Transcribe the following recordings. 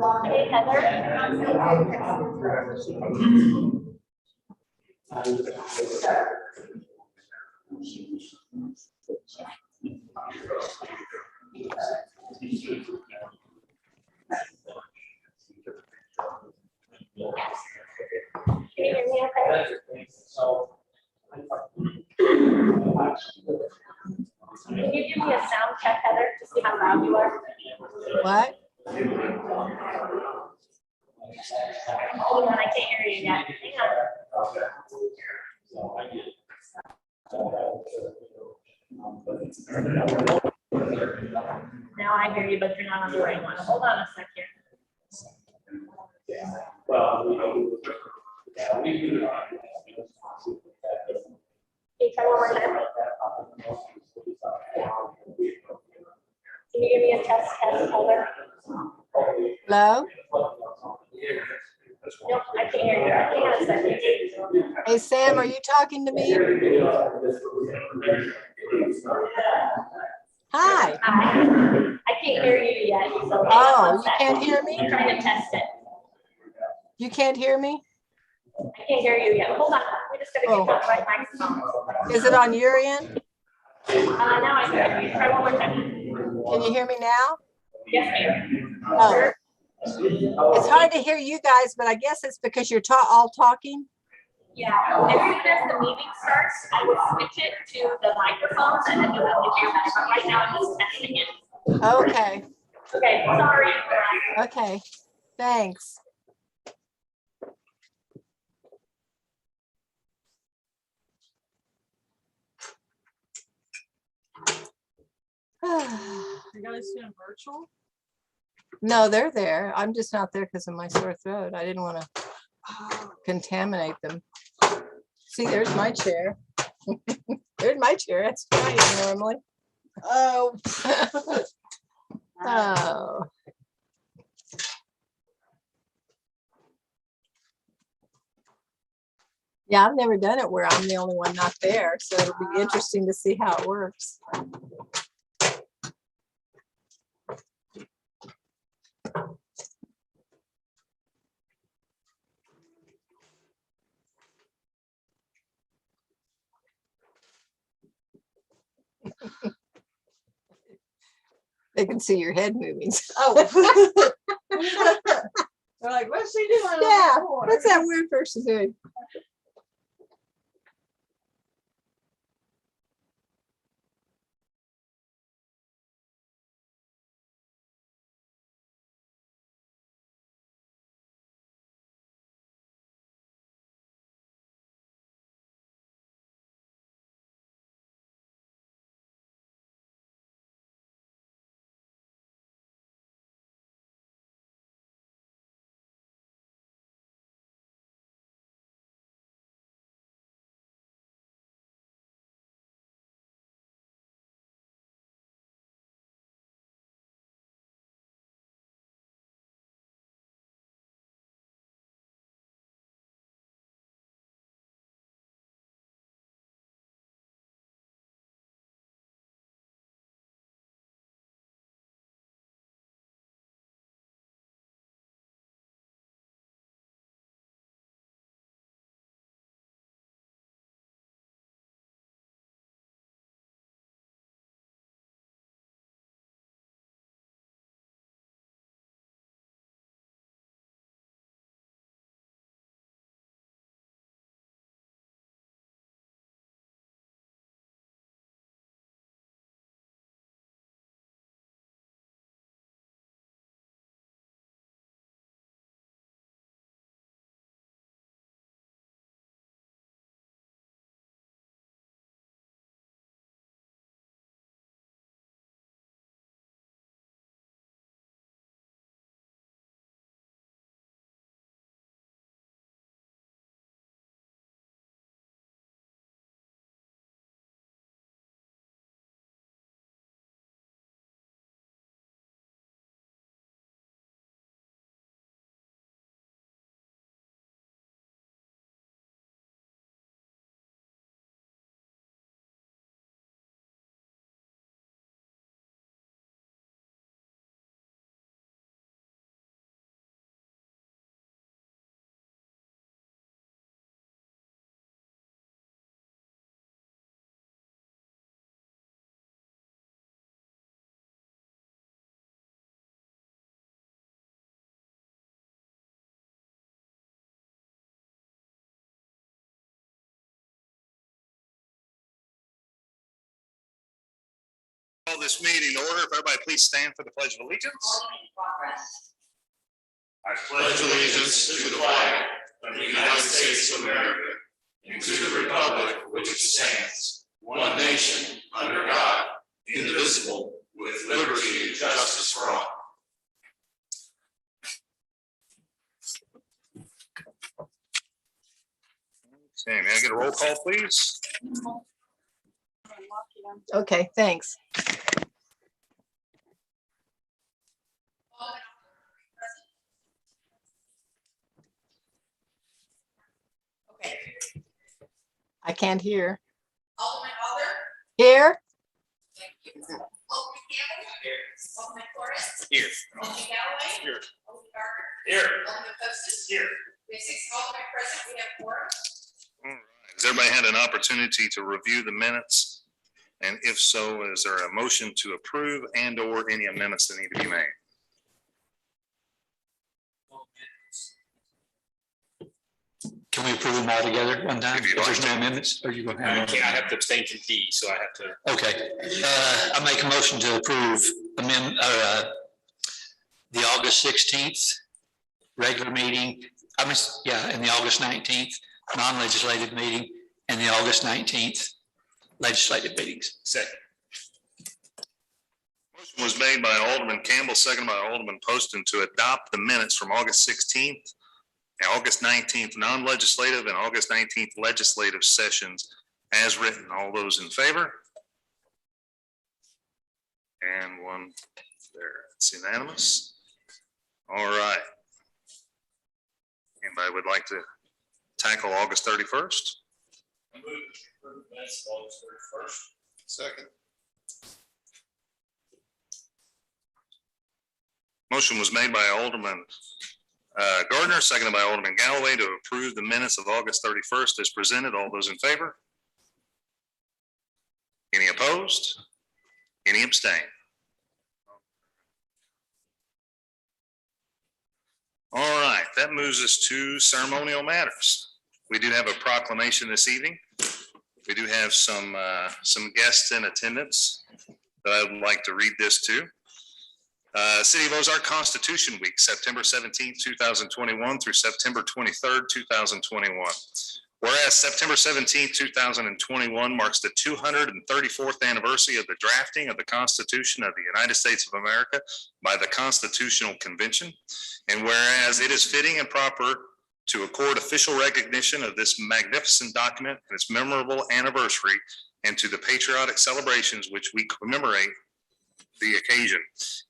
Hey, Heather. Can you hear me okay? Can you give me a sound check, Heather, to see how loud you are? What? Hold on, I can't hear you yet. Hang on. Now I hear you, but you're not on the right one. Hold on a second. Can you try one more time? Can you give me a test, Heather? Hello? Nope, I can't hear you. Hang on a second. Hey, Sam, are you talking to me? Hi. Hi. I can't hear you yet. So Oh, you can't hear I'm me? trying to test it. You can't hear me? I can't hear you yet. Hold on. We just gotta get the right microphone. Is it on your end? Now I can hear you. Try one more time. Can you hear me now? Yes, ma'am. Oh. It's hard to hear you guys, but I guess it's because you're all talking. Yeah. As soon as the meeting starts, I will switch it to the microphones and then you'll have to hear that. But right now I'm just testing it. Okay. Okay. Sorry. Okay. Thanks. You guys doing virtual? No, they're there. I'm just not there because of my sore throat. I didn't want to contaminate them. See, there's my chair. There's my chair. That's what I am normally. Oh. Oh. Yeah, I've never done it where I'm the only one not there, so it'll be interesting to see how it works. They can see your head moving. Oh. They're like, what's she doing? Yeah, what's that weird person doing? call this meeting to order. If everybody please stand for the Pledge of Allegiance. I pledge allegiance to the flag of the United States of America and to the republic for which it stands, one nation, under God, indivisible, with liberty and justice for all. Okay, may I get a roll call, please? Okay, thanks. Okay. I can't hear. Alderman Alder. Here? Thank you. Alderman Campbell. Here. Alderman Flores. Here. Alderman Galloway. Here. Alderman Gardner. Here. Alderman Postis. Here. We have 6 aldermen present. We have 4. All right. Has everybody had an opportunity to review the minutes? And if so, is there a motion to approve and or any amendments that need to be made? Can we approve them all together one time? If you'd If there's like no to. amendments, or you gonna I have? can't, I have to abstain from D, so I have to. Okay, I make a motion to approve the August 16th regular meeting, and the August 19th non-legislative meeting, and the August 19th legislative meetings. Second. Motion was made by Alderman Campbell, seconded by Alderman Poston to adopt the minutes from August 16th, and August 19th non-legislative and August 19th legislative sessions as written. All those in favor? And one there. It's unanimous. All right. Anybody would like to tackle August 31st? I move to approve the minutes of August 31st. Second. Motion was made by Alderman Gardner, seconded by Alderman Galloway to approve the minutes of August 31st as presented. All those in favor? Any opposed? Any abstain? All right, that moves us to ceremonial matters. We do have a proclamation this evening. We do have some guests in attendance that I would like to read this to. City of Ozark Constitution Week, September 17th, 2021 through September 23rd, 2021. Whereas September 17th, 2021 marks the 234th anniversary of the drafting of the Constitution of the United States of America by the Constitutional Convention. And whereas it is fitting and proper to accord official recognition of this magnificent document and its memorable anniversary, and to the patriotic celebrations which we commemorate the occasion.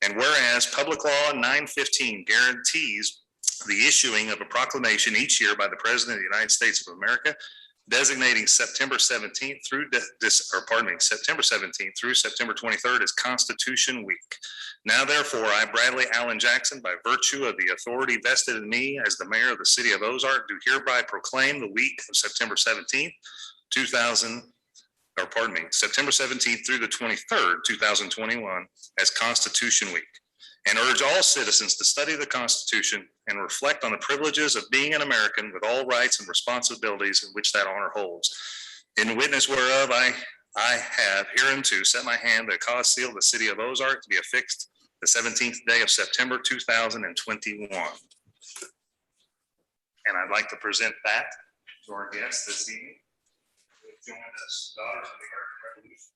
And whereas Public Law 915 guarantees the issuing of a proclamation each year by the President of the United States of America, designating September 17th through September 17th through September 23rd as Constitution Week. Now therefore, I, Bradley Allen Jackson, by virtue of the authority vested in me as the mayor of the city of Ozark, do hereby proclaim the week of September 17th, September 17th through the 23rd, 2021 as Constitution Week, and urge all citizens to study the Constitution and reflect on the privileges of being an American with all rights and responsibilities in which that honor holds. In witness whereof I have hereunto set my hand the cause seal of the city of Ozark to be affixed the 17th day of September 2021. And I'd like to present that to our guests this evening. Join us, Daughters of the American Revolution.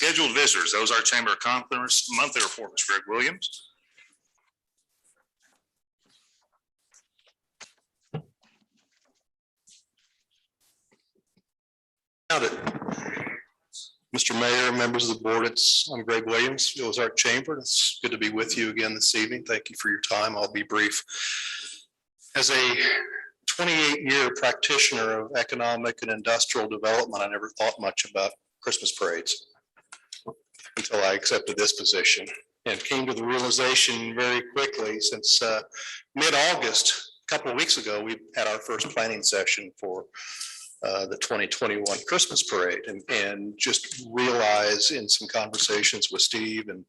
scheduled visitors, those are Chamber of Commerce monthly report, Mr. Greg Williams. Mr. Mayor, members of the board, I'm Greg Williams, Ozark Chamber. It's good to be with you again this evening. Thank you for your time. I'll be brief. As a 28-year practitioner of economic and industrial development, I never thought much about Christmas parades until I accepted this position and came to the realization very quickly since mid-August, a couple of weeks ago, we had our first planning session for the 2021 Christmas parade and just realize in some conversations with Steve and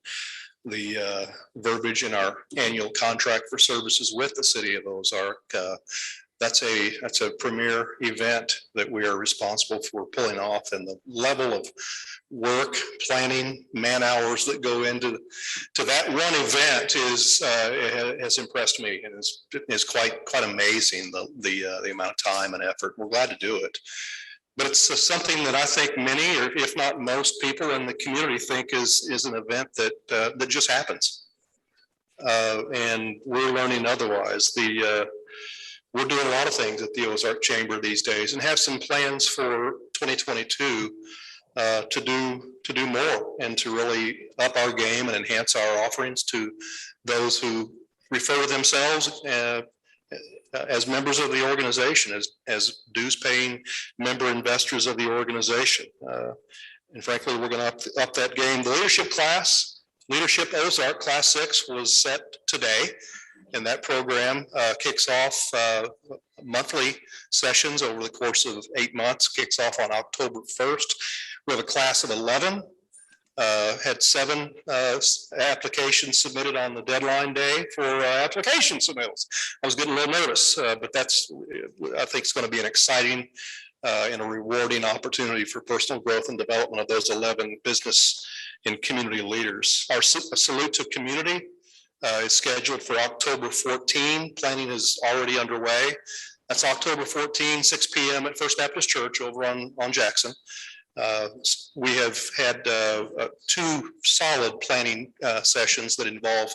the verbiage in our annual contract for services with the city of Ozark, that's a premier event that we are responsible for pulling off, and the level of work, planning, man hours that go into that one event has impressed me, and is quite amazing, the amount of time and effort. We're glad to do it. But it's something that I think many, or if not most people in the community think is an event that just happens. And we're learning otherwise. We're doing a lot of things at the Ozark Chamber these days and have some plans for 2022 to do more and to really up our game and enhance our offerings to those who refer to themselves as members of the organization, as dues paying member investors of the organization. And frankly, we're going to up that game. The leadership class, Leadership Ozark Class 6 was set today. And that program kicks off monthly sessions over the course of 8 months, kicks off on October 1st. We have a class of 11, had 7 applications submitted on the deadline day for application submittals. I was getting a little nervous, but I think it's going to be an exciting and a rewarding opportunity for personal growth and development of those 11 business and community leaders. Our salute to community is scheduled for October 14. Planning is already underway. That's October 14, 6 p.m. at First Baptist Church over on Jackson. We have had 2 solid planning sessions that involve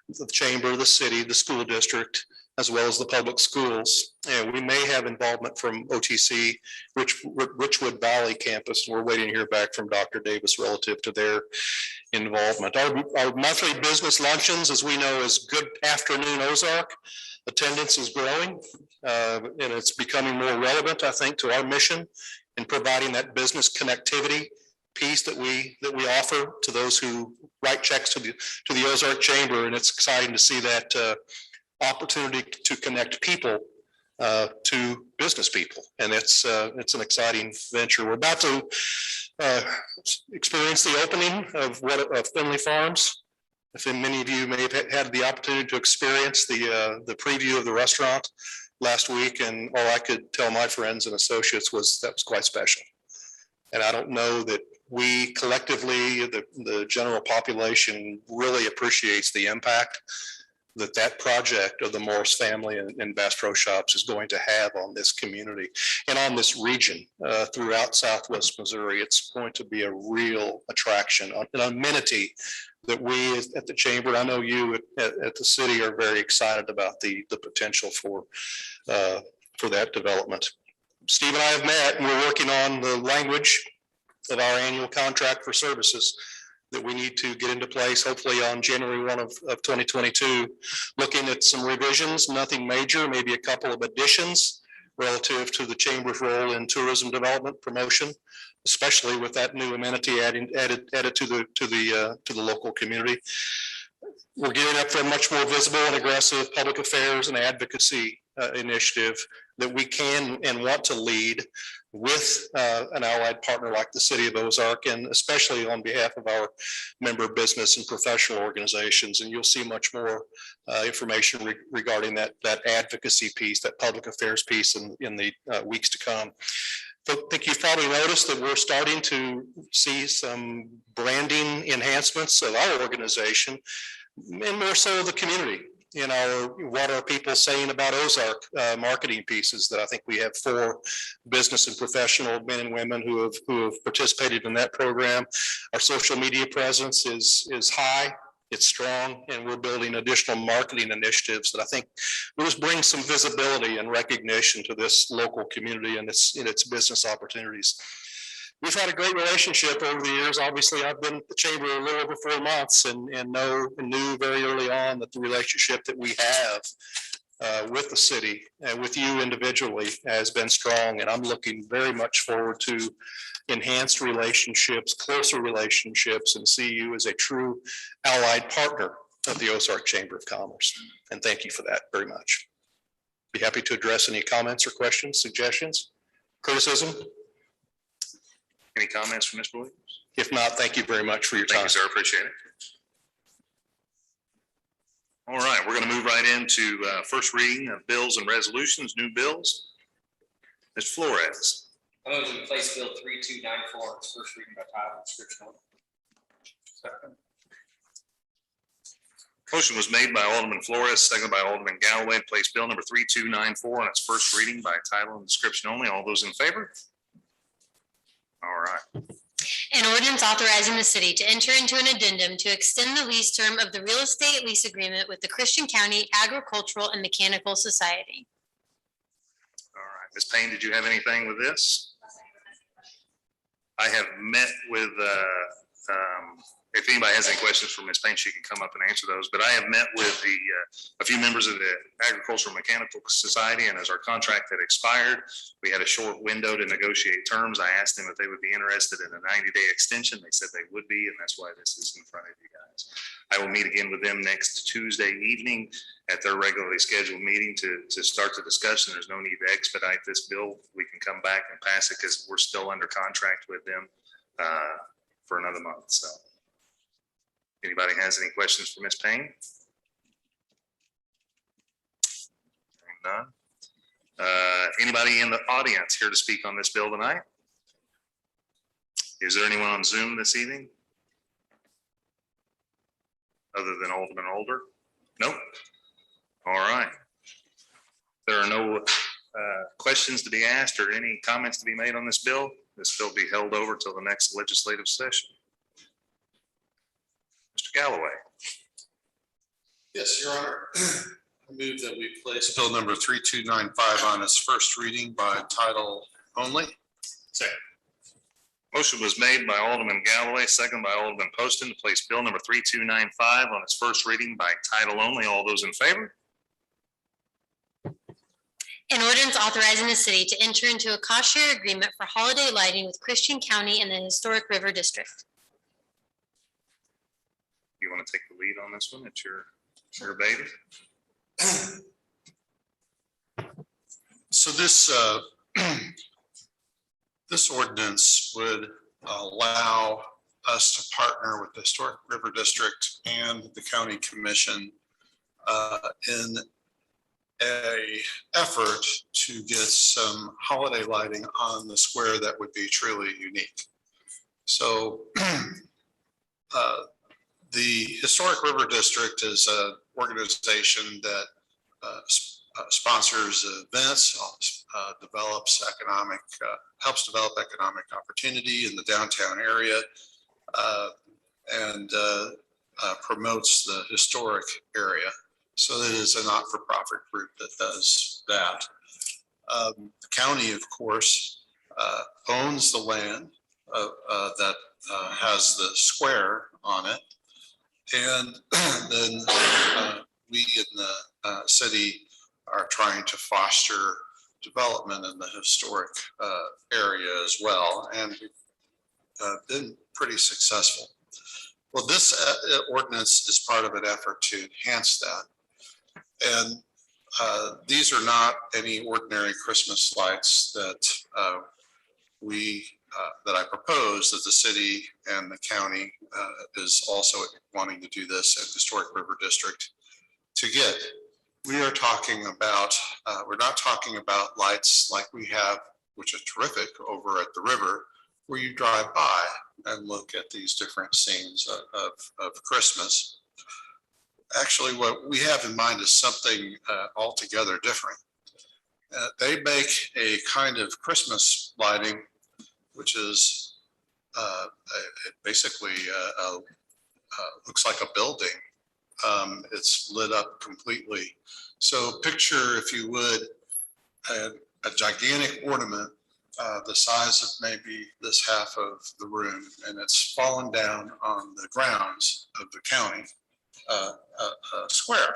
the chamber, the city, the school district, as well as the public schools. And we may have involvement from OTC, Richwood Valley campus. We're waiting to hear back from Dr. Davis relative to their involvement. Our monthly business luncheons, as we know, is Good Afternoon Ozark. Attendance is growing and it's becoming more relevant, I think, to our mission in providing that business connectivity piece that we offer to those who write checks to the Ozark Chamber. And it's exciting to see that opportunity to connect people to business people, and it's an exciting venture. We're about to experience the opening of Finley Farms. If many of you may have had the opportunity to experience the preview of the restaurant last week, and all I could tell my friends and associates was that was quite special. And I don't know that we collectively, the general population, really appreciates the impact that project of the Morris family and Bass Pro Shops is going to have on this community and on this region throughout Southwest Missouri. It's going to be a real attraction, an amenity that we at the chamber, I know you at the city, are very excited about the potential for that development. Steve and I have met, and we're working on the language of our annual contract for services that we need to get into place, hopefully on January 1 of 2022, looking at some revisions, nothing major, maybe a couple of additions relative to the chamber's role in tourism development promotion, especially with that new amenity added to the local community. We're gearing up for a much more visible and aggressive public affairs and advocacy initiative that we can and want to lead with an allied partner like the city of Ozark, and especially on behalf of our member business and professional organizations. And you'll see much more information regarding that advocacy piece, that public affairs piece in the weeks to come. I think you've probably noticed that we're starting to see some branding enhancements of our organization, and more so the community. in our what are people saying about Ozark marketing pieces that I think we have 4 business and professional men and women who have participated in that program. Our social media presence is high, it's strong, and we're building additional marketing initiatives that I think will just bring some visibility and recognition to this local community and its business opportunities. We've had a great relationship over the years. Obviously, I've been at the chamber a little over 4 months and knew very early on that the relationship that we have with the city and with you individually has been strong. And I'm looking very much forward to enhanced relationships, closer relationships, and see you as a true allied partner of the Ozark Chamber of Commerce. And thank you for that very much. Be happy to address any comments or questions, suggestions, criticism. Any comments from Mr. Williams? If not, thank you very much for your time. Thank you, sir. Appreciate it. All right, we're going to move right into first reading of bills and resolutions, new bills. Mr. Flores. I move to place bill 3294 on its first reading by title and description only. Second. Motion was made by Alderman Flores, seconded by Alderman Galloway, to place bill number 3294 on its first reading by title and description only. All those in favor? All right. An ordinance authorizing the city to enter into an addendum to extend the lease term of the real estate lease agreement with the Christian County Agricultural and Mechanical Society. All right. Ms. Payne, did you have anything with this? I have met with, if anybody has any questions for Ms. Payne, she can come up and answer those. But I have met with a few members of the Agricultural Mechanical Society, and as our contract had expired, we had a short window to negotiate terms. I asked them if they would be interested in a 90-day extension. They said they would be, and that's why this is in front of you guys. I will meet again with them next Tuesday evening at their regularly scheduled meeting to start the discussion. There's no need to expedite this bill. We can come back and pass it because we're still under contract with them for another month. So anybody has any questions for Ms. Payne? None. Anybody in the audience here to speak on this bill tonight? Is there anyone on Zoom this evening? Other than Alderman Older? Nope. All right. There are no questions to be asked or any comments to be made on this bill. This bill will be held over till the next legislative session. Mr. Galloway. Yes, Your Honor. I move that we place bill number 3295 on its first reading by title only. Second. Motion was made by Alderman Galloway, second by Alderman Poston, to place bill number 3295 on its first reading by title only. All those in favor? An ordinance authorizing the city to enter into a cost share agreement for holiday lighting with Christian County and the Historic River District. You want to take the lead on this one? It's your baby. So this this ordinance would allow us to partner with the Historic River District and the County Commission in a effort to get some holiday lighting on the square that would be truly unique. So the Historic River District is an organization that sponsors events, helps develop economic opportunity in the downtown area, and promotes the historic area. So it is a not-for-profit group that does that. The county, of course, owns the land that has the square on it. And then we in the city are trying to foster development in the historic area as well, and we've been pretty successful. Well, this ordinance is part of an effort to enhance that. And these are not any ordinary Christmas lights that that I propose that the city and the county is also wanting to do this at Historic River District to get. We are talking about, we're not talking about lights like we have, which is terrific over at the river, where you drive by and look at these different scenes of Christmas. Actually, what we have in mind is something altogether different. They make a kind of Christmas lighting, which is basically looks like a building. It's lit up completely. So picture, if you would, a gigantic ornament the size of maybe this half of the room, and it's fallen down on the grounds of the county square.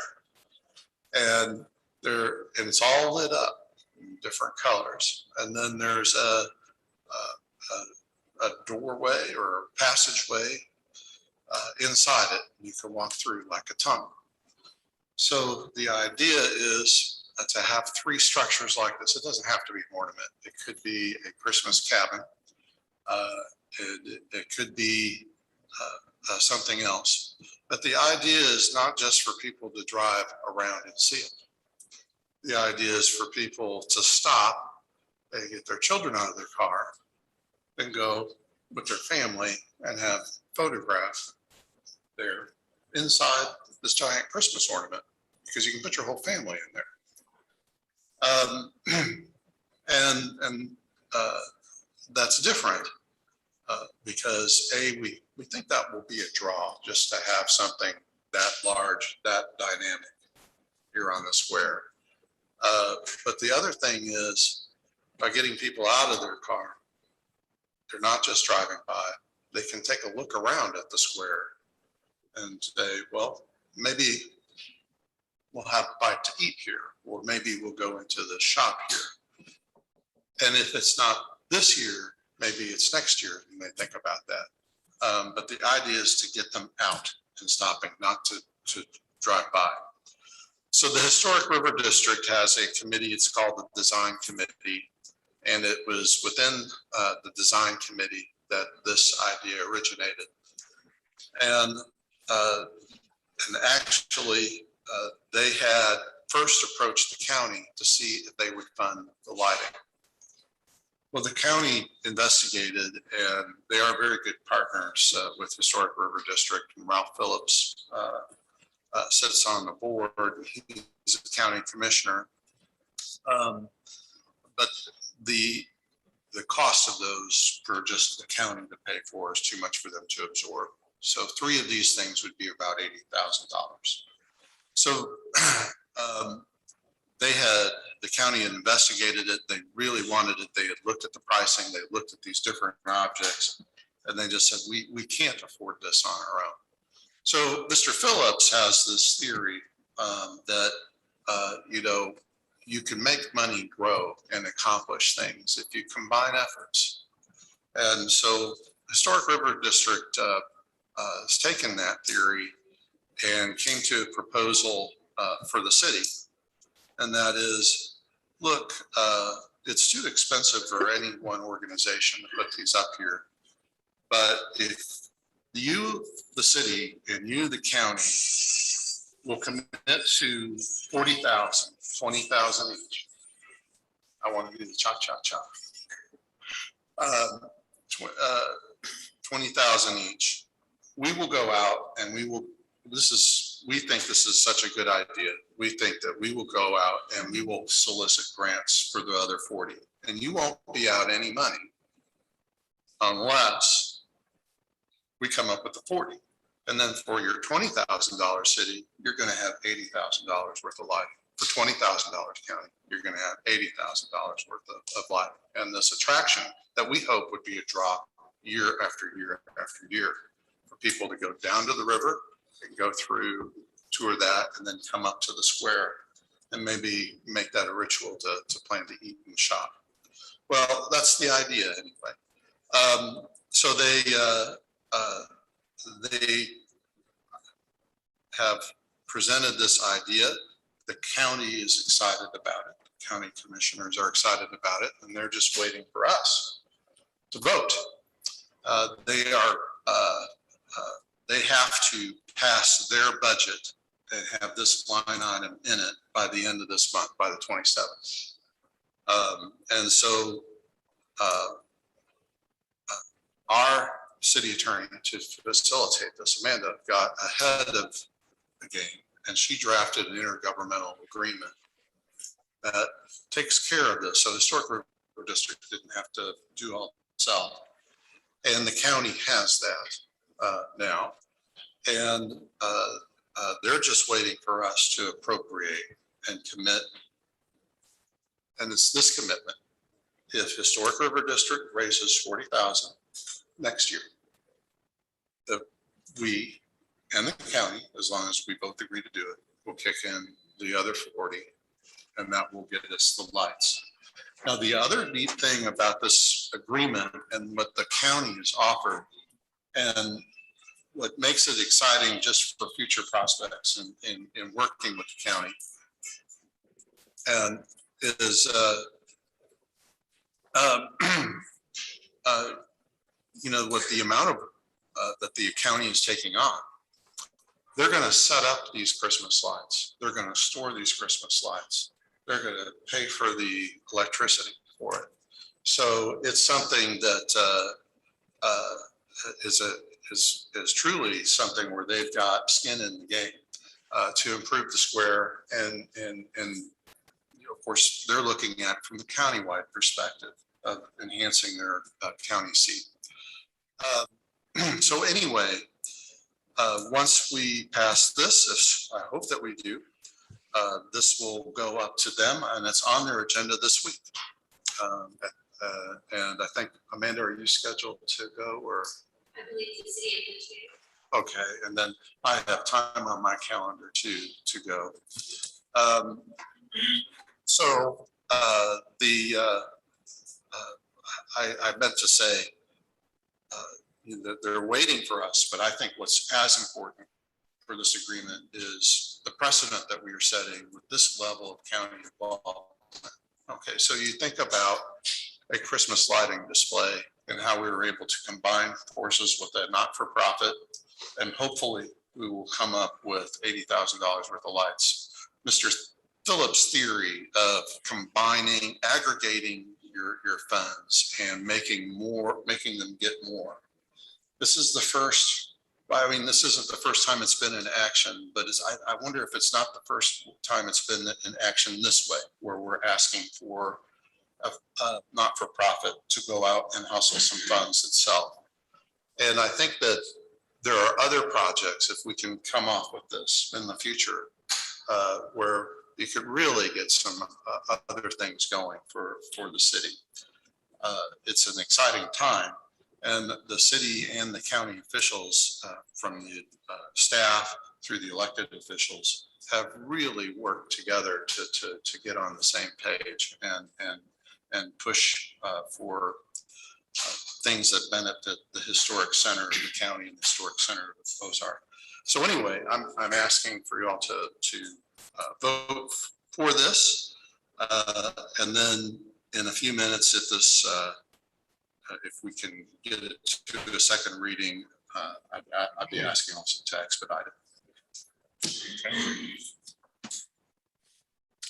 And it's all lit up in different colors. And then there's a doorway or passageway inside it. You can walk through like a tunnel. So the idea is to have three structures like this. It doesn't have to be an ornament. It could be a Christmas cabin. It could be something else. But the idea is not just for people to drive around and see it. The idea is for people to stop, they get their children out of their car and go with their family and have photographs there inside this giant Christmas ornament, because you can put your whole family in there. That's different because we think that will be a draw just to have something that large, that dynamic here on the square. But the other thing is, by getting people out of their car, they're not just driving by, they can take a look around at the square and say, well, maybe we'll have a bite to eat here, or maybe we'll go into the shop here. And if it's not this year, maybe it's next year, you may think about that. But the idea is to get them out and stopping, not to drive by. So the Historic River District has a committee, it's called the Design Committee. And it was within the Design Committee that this idea originated. And actually, they had first approached the county to see if they would fund the lighting. Well, the county investigated, and they are very good partners with Historic River District. And Ralph Phillips sits on the board. He's a county commissioner. But the cost of those for just the county to pay for is too much for them to absorb. So 3 of these things would be about $80,000. So the county had investigated it. They really wanted it. They had looked at the pricing. They looked at these different objects, and they just said, we can't afford this on our own. So Mr. Phillips has this theory that, you can make money grow and accomplish things if you combine efforts. And so Historic River District has taken that theory and came to a proposal for the city. And that is, look, it's too expensive for any one organization to put these up here. But if you, the city, and you, the county, will commit to 40,000, 20,000 each. I want to do the cha-cha-cha. 20,000 each. We will go out and we think this is such a good idea. We think that we will go out and we will solicit grants for the other 40. And you won't be out any money unless we come up with the 40. And then for your $20,000 city, you're going to have $80,000 worth of lighting. For $20,000 county, you're going to have $80,000 worth of lighting. And this attraction that we hope would be a draw year after year after year for people to go down to the river and go through, tour that, and then come up to the square and maybe make that a ritual to plan to eat and shop. Well, that's the idea anyway. So they have presented this idea. The county is excited about it. The county commissioners are excited about it, and they're just waiting for us to vote. They have to pass their budget and have this line item in it by the end of this month, by the 27th. And so our city attorney, to facilitate this, Amanda, got ahead of the game and she drafted an intergovernmental agreement that takes care of this. So the Historic River District didn't have to do all itself. And the county has that now. And they're just waiting for us to appropriate and commit. And it's this commitment. If Historic River District raises 40,000 next year, that we and the county, as long as we both agree to do it, will kick in the other 40, and that will get us the lights. Now, the other neat thing about this agreement and what the county has offered, and what makes it exciting just for future prospects in working with the county, and is you know, what the amount of that the county is taking on. They're going to set up these Christmas lights. They're going to store these Christmas lights. They're going to pay for the electricity for it. So it's something that is truly something where they've got skin in the game to improve the square, and you know, of course they're looking at from the countywide perspective of enhancing their county seat. So anyway, once we pass this, I hope that we do, this will go up to them, and it's on their agenda this week. And I think, Amanda, are you scheduled to go, or? I believe the city administrator. Okay, and then I have time on my calendar to go. I meant to say that they're waiting for us, but I think what's as important for this agreement is the precedent that we are setting with this level of county involvement. Okay, so you think about a Christmas lighting display and how we were able to combine forces with a not-for-profit, and hopefully we will come up with $80,000 worth of lights. Mr. Phillips' theory of combining, aggregating your funds and making them get more. This is the first, I mean, this isn't the first time it's been in action, but I wonder if it's not the first time it's been in action this way, where we're asking for a not-for-profit to go out and hustle some funds itself. And I think that there are other projects, if we can come off with this in the future, where you could really get some other things going for the city. It's an exciting time, and the city and the county officials, from the staff through the elected officials, have really worked together to get on the same page and push for things that benefit the historic center of the county and the historic center of Ozark. So anyway, I'm asking for you all to vote for this, and then in a few minutes, if we can get it to a second reading, I'd be asking also to expedite it. Okay.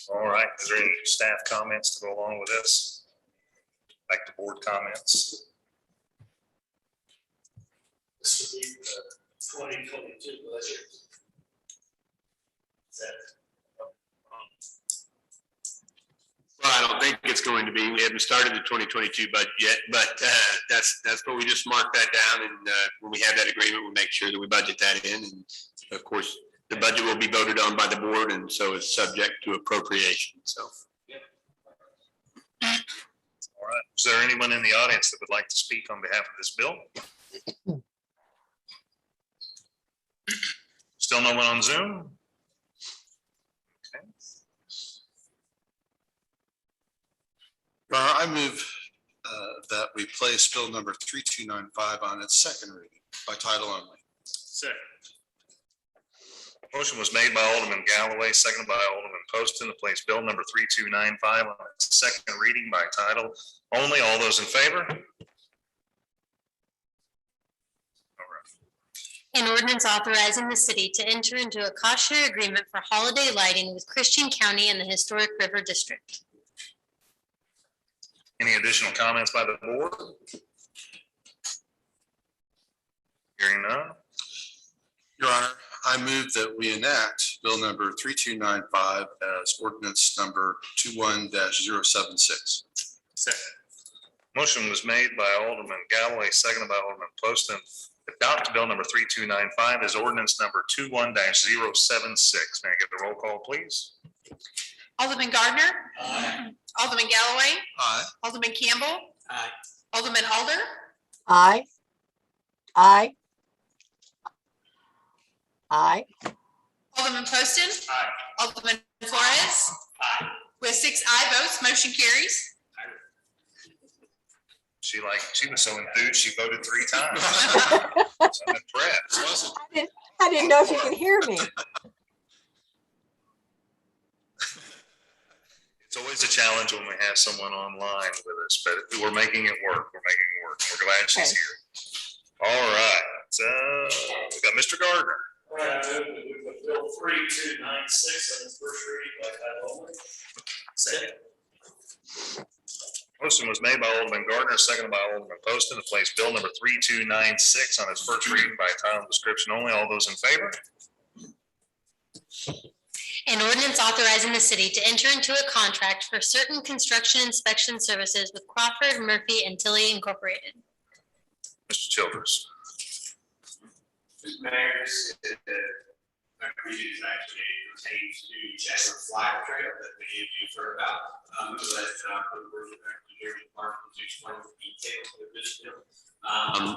All right, is there any staff comments to go along with this? Back to board comments. This will be the 2022 budget. Well, I don't think it's going to be. We haven't started the 2022 budget yet, but that's what we just marked that down. And when we have that agreement, we'll make sure that we budget that in. And of course, the budget will be voted on by the board, and so it's subject to appropriation. So. All right. Is there anyone in the audience that would like to speak on behalf of this bill? Still no one on Zoom? Okay. I move that we place bill number 3295 on its second reading by title only. Second. Motion was made by Alderman Galloway, seconded by Alderman Poston to place bill number 3295 on its second reading by title only. All those in favor? An ordinance authorizing the city to enter into a cost share agreement for holiday lighting with Christian County and the Historic River District. Any additional comments by the board? Hearing none. Your Honor, I move that we enact bill number 3295 as ordinance number 21-076. Second. Motion was made by Alderman Galloway, seconded by Alderman Poston. Adopt bill number 3295 as ordinance number 21-076. May I get the roll call, please? Alderman Gardner. Aye. Alderman Galloway. Aye. Alderman Campbell. Aye. Alderman Alder. Aye. Aye. Aye. Alderman Poston. Aye. Alderman Flores. Aye. With 6 aye votes, motion carries. She was so enthused, she voted 3 times. I'm impressed. I didn't know if you could hear me. It's always a challenge when we have someone online with us, but we're making it work. We're glad she's Okay. here. All right, we got Mr. Gardner. All right, I move that we put bill 3296 on its first reading by title only. Second. Motion was made by Alderman Gardner, seconded by Alderman Poston to place bill number 3296 on its first reading by title and description only. All those in favor? An ordinance authorizing the city to enter into a contract for certain construction inspection services with Crawford, Murphy, and Tilly Incorporated. Mr. Childers. Mr. Mayor, this is actually pertains to Chadwick Fly Trail that many of you have heard about.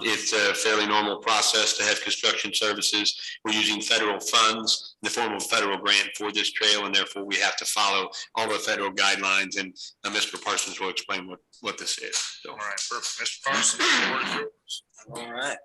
It's a fairly normal process to have construction services. We're using federal funds in the form of a federal grant for this trail, and therefore we have to follow all the federal guidelines. And Mr. Parsons will explain what this is. So. All right, perfect. Mr. Parsons, the floor is yours. All right.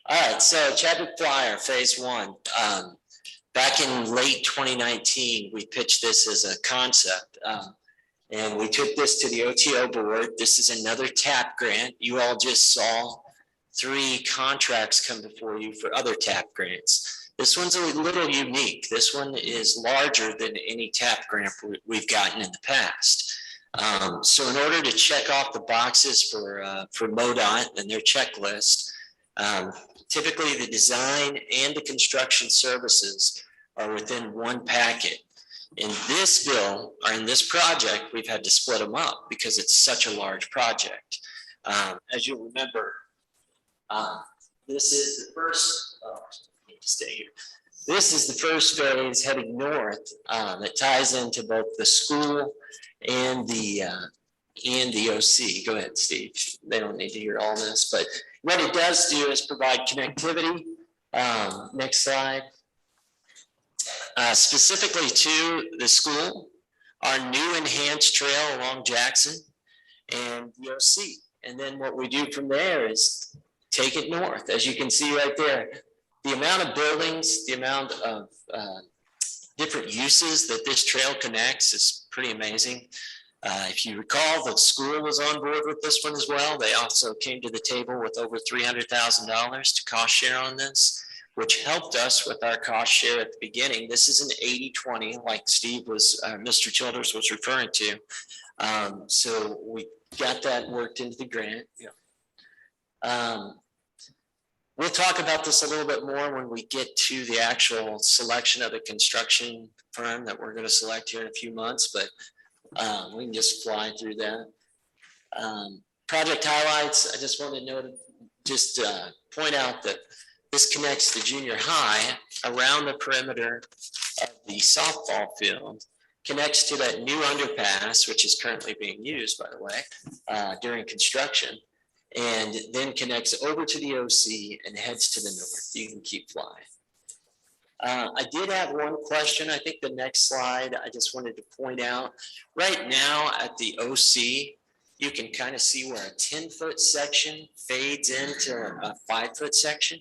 All right, so Chadwick Flyer, phase 1. Back in late 2019, we pitched this as a concept. And we took this to the OTO board. This is another TAP grant. You all just saw 3 contracts come before you for other TAP grants. This one's a little unique. This one is larger than any TAP grant we've gotten in the past. So in order to check off the boxes for MoDOT and their checklist, typically the design and the construction services are within one packet. In this bill, or in this project, we've had to split them up because it's such a large project. As you'll remember, this is the first, I need to stay here. This is the first phase heading north that ties into both the school and the OC. Go ahead, Steve. They don't need to hear all this, but what it does do is provide connectivity. Next slide. Specifically to the school, our new enhanced trail along Jackson and the OC. And then what we do from there is take it north. As you can see right there, the amount of buildings, the amount of different uses that this trail connects is pretty amazing. If you recall, the school was on board with this one as well. They also came to the table with over $300,000 to cost share on this, which helped us with our cost share at the beginning. This is an 80-20, like Steve was, Mr. Childers was referring to. So we got that worked into the grant. Yeah. We'll talk about this a little bit more when we get to the actual selection of the construction firm that we're going to select here in a few months, but we can just fly through that. Project highlights, I just wanted to note, just point out that this connects the junior high around the perimeter of the softball field, connects to that new underpass, which is currently being used, by the way, during construction, and then connects over to the OC and heads to the north. You can keep flying. I did have one question. I think the next slide, I just wanted to point out, right now at the OC, you can kind of see where a 10-foot section fades into a 5-foot section.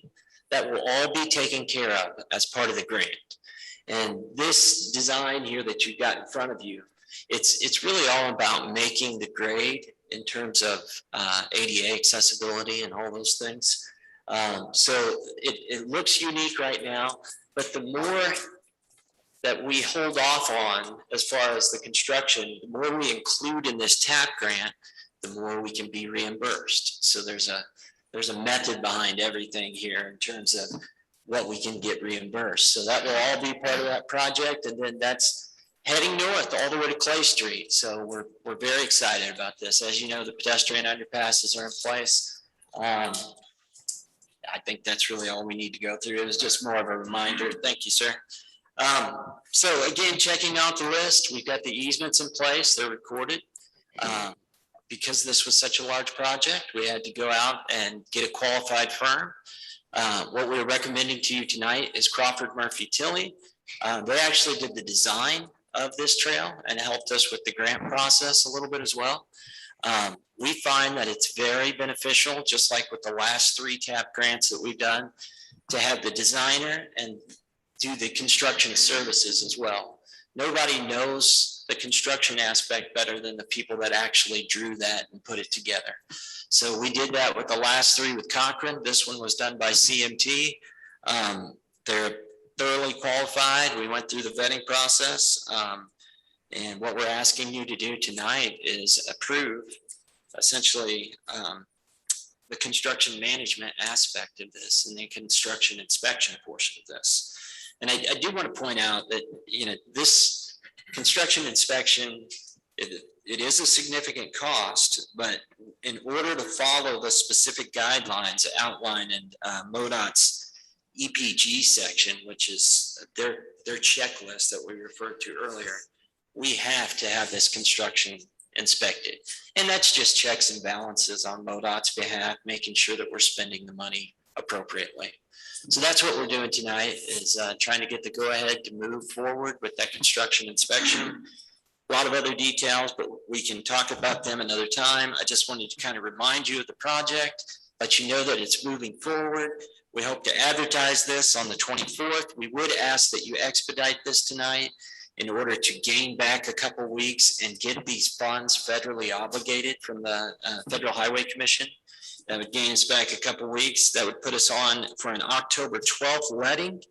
That will all be taken care of as part of the grant. And this design here that you've got in front of you, it's really all about making the grade in terms of ADA accessibility and all those things. So it looks unique right now, but the more that we hold off on as far as the construction, the more we include in this TAP grant, the more we can be reimbursed. So there's a method behind everything here in terms of what we can get reimbursed. So that will all be part of that project. And then that's heading north all the way to Clay Street. So we're very excited about this. As you know, the pedestrian underpasses are in place. I think that's really all we need to go through. It was just more of a reminder. Thank you, sir. So again, checking out the list, we've got the easements in place. They're recorded. Because this was such a large project, we had to go out and get a qualified firm. What we're recommending to you tonight is Crawford Murphy Tilley. They actually did the design of this trail and helped us with the grant process a little bit as well. We find that it's very beneficial, just like with the last 3 TAP grants that we've done, to have the designer and do the construction services as well. Nobody knows the construction aspect better than the people that actually drew that and put it together. So we did that with the last 3 with Cochran. This one was done by CMT. They're thoroughly qualified. We went through the vetting process. And what we're asking you to do tonight is approve essentially the construction management aspect of this and the construction inspection portion of this. And I do want to point out that, you know, this construction inspection, it is a significant cost, but in order to follow the specific guidelines outlined in MoDOT's EPG section, which is their checklist that we referred to earlier, we have to have this construction inspected. And that's just checks and balances on MoDOT's behalf, making sure that we're spending the money appropriately. So that's what we're doing tonight, is trying to get the go-ahead to move forward with that construction inspection. A lot of other details, but we can talk about them another time. I just wanted to kind of remind you of the project, let you know that it's moving forward. We hope to advertise this on the 24th. We would ask that you expedite this tonight in order to gain back a couple weeks and get these funds federally obligated from the Federal Highway Commission. That would gain us back a couple weeks. That would put us on for an October 12th letting.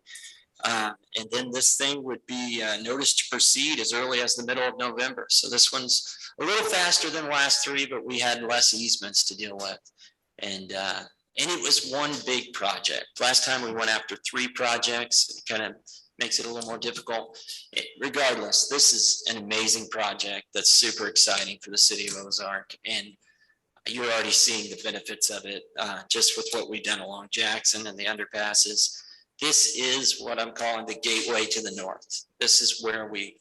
And then this thing would be noticed to proceed as early as the middle of November. So this one's a little faster than the last 3, but we had less easements to deal with. And it was one big project. Last time we went after 3 projects. It kind of makes it a little more difficult. Regardless, this is an amazing project that's super exciting for the city of Ozark. And you're already seeing the benefits of it just with what we've done along Jackson and the underpasses. This is what I'm calling the gateway to the north. This is where we